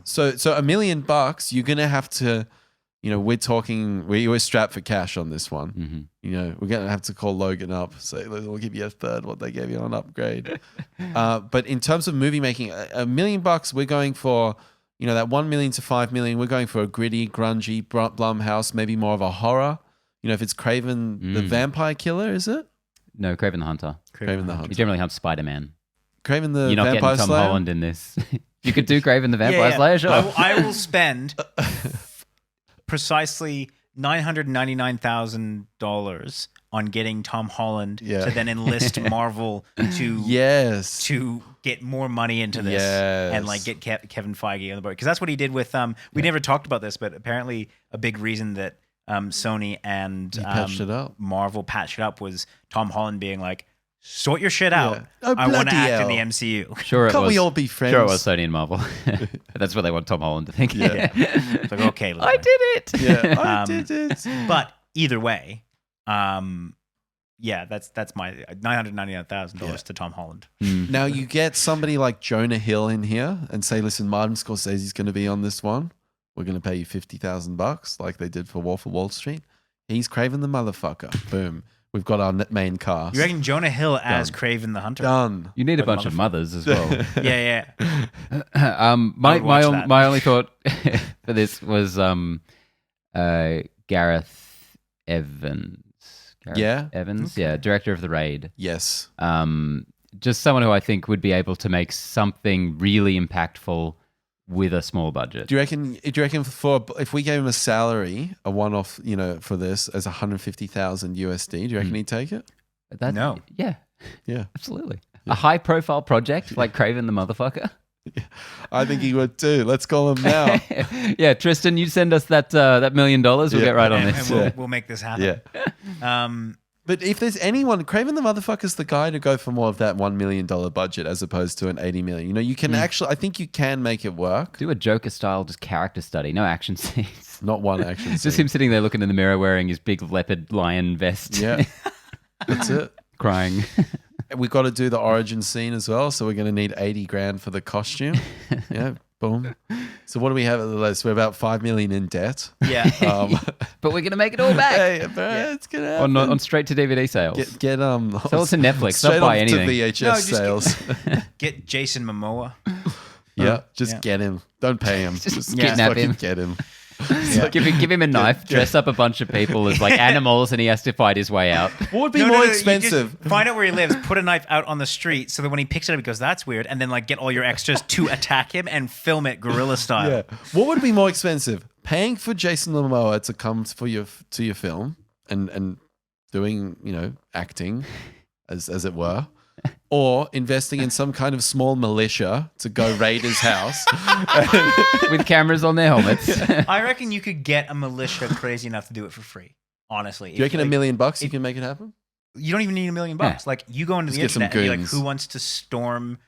So $1 million, you're gonna have to, we're strapped for cash on this one.
Mm-hmm.
We're gonna have to call Logan up, say we'll give you a third what they gave you on Upgrade. But in terms of movie making, $1 million, we're going for, that 1 million to 5 million. We're going for a gritty, grungy Blumhouse, maybe more of a horror. If it's Kraven the Vampire Killer, is it?
No, Kraven the Hunter.
Kraven the
He
Hunter.
generally hunts Spider-Man.
Kraven the
You're not
Vampire
getting Tom
Slayer.
Holland in this. You could do Kraven the Vampire
Yeah.
Slayer, sure.
I will spend precisely $999,000 on getting Tom Holland to then enlist Marvel to get more money into this and like get Kevin Feige on the board, because that's what he did with we never talked about this, but apparently a big reason that Sony and
patched it up.
Marvel patched it up was Tom Holland being like, sort your shit out.
Oh,
I want to
bloody
act in the
hell.
MCU.
Sure it
Can't
was.
we all be friends?
Sure it was Sony and Marvel. That's what they want Tom Holland to think.
Yeah.
It's like, okay,
I did it.
Yeah, I did it.
But either way, that's my $999,000 to Tom Holland.
Now you get somebody like Jonah Hill in here and say, listen, Martin Scorsese's going to be on this one. We're going to pay you $50,000 like they did for Wolf of Wall Street. He's Kraven the motherfucker. Boom. We've got our main cast.
You reckon Jonah Hill as Kraven the Hunter?
Done.
You need a
Or the
bunch of mothers as well.
Yeah.
My
watch that.
my only thought for this was Gareth Evans. Evans, director of The Raid.
Yes.
Just someone who I think would be able to make something really impactful with a small budget.
Do you reckon if we gave him a salary, a one-off, for this as 150,000 USD, do you reckon he'd take it?
No.
Yeah,
Yeah.
absolutely. A high-profile project like Kraven the motherfucker.
I think he would too. Let's call him now.
Yeah, Tristan, you send us that $1 million. We'll get right on
And
this.
we'll make this happen.
Yeah. But if there's anyone, Kraven the motherfucker's the guy to go for more of that $1 million budget as opposed to an $80 million. You can actually, I think you can make it work.
Do a Joker-style just character study, no action scenes.
Not one action scene.
Just him sitting there looking in the mirror wearing his big leopard lion vest.
Yeah. That's it.
Crying.
We've got to do the origin scene as well. So we're going to need 80 grand for the costume. Yeah. Boom. So what do we have at the list? We're about 5 million in debt.
Yeah.
But we're going to make it all back.
Hey, bro, it's going to happen.
On straight to DVD sales.
Get
Sell it to Netflix.
straight
Don't buy
off
anything.
to VHS
No, just
sales.
Get Jason Momoa.
Yeah, just get him. Don't pay him.
Just
Just
kidnap
fucking
him.
Get him.
Give him a knife, dress up a bunch of people as like animals, and he has to fight his way out.
What would be
No,
more
you just
expensive?
find out where he lives, put a knife out on the street so that when he picks it up, he goes, that's weird. And then like get all your extras to attack him and film it guerrilla style.
Yeah. What would be more expensive? Paying for Jason Momoa to come to your film and doing, acting, as it were, or investing in some kind of small militia to go raid his house.
With cameras on their helmets.
I reckon you could get a militia crazy enough to do it for free. Honestly.
Do you reckon $1 million you can make it happen?
You don't even need $1 million.
Yeah.
Like, you go into the
Let's get some
internet and you're like,
goons.
who wants to storm,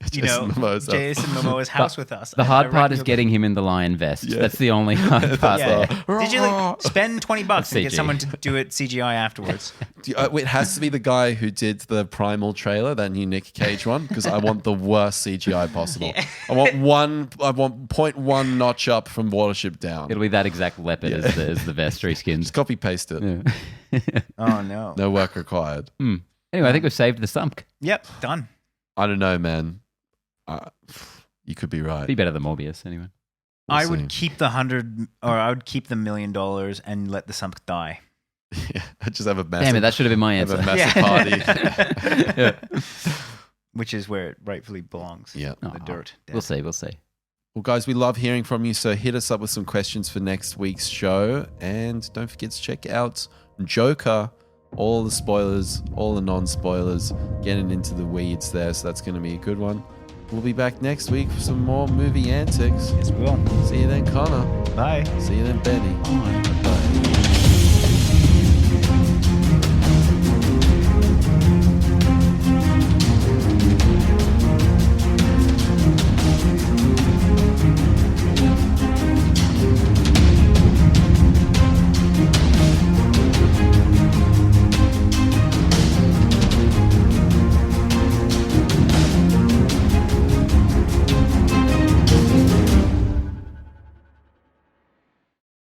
Jason Momoa's
Jason Momoa's house with us?
The
And
hard
I
part
reckon
is
you'll
getting him in the lion vest.
Yeah.
That's the only hard part.
Yeah.
there.
Did you spend $20 and get
CG.
someone to do it CGI afterwards?
It has to be the guy who did the Primal trailer, that new Nick Cage one, because I want the worst CGI possible. I want 0.1 notch up from Watership Down.
It'll be that exact leopard as the vest reskins.
Just copy paste it.
Yeah.
Oh, no.
No work required.
Anyway, I think we've saved the sump.
Yep, done.
I don't know, man. You could be right.
Be better than Morbius, anyway.
I
We'll
would
see.
keep I would keep the $1 million and let the sump die.
Yeah, I just have a massive,
Damn it, that should have been my
have
answer.
a massive
Yeah.
party.
Which is where it rightfully belongs.
Yeah.
The
Aw,
dirt.
We'll see.
Well, guys, we love hearing from you. So hit us up with some questions for next week's show. And don't forget to check out Joker. All the spoilers, all the non-spoilers, getting into the weeds there. So that's going to be a good one. We'll be back next week for some more movie antics.
Yes, we will.
See you then, Connor.
Bye.
See you then, Betty.
Oh,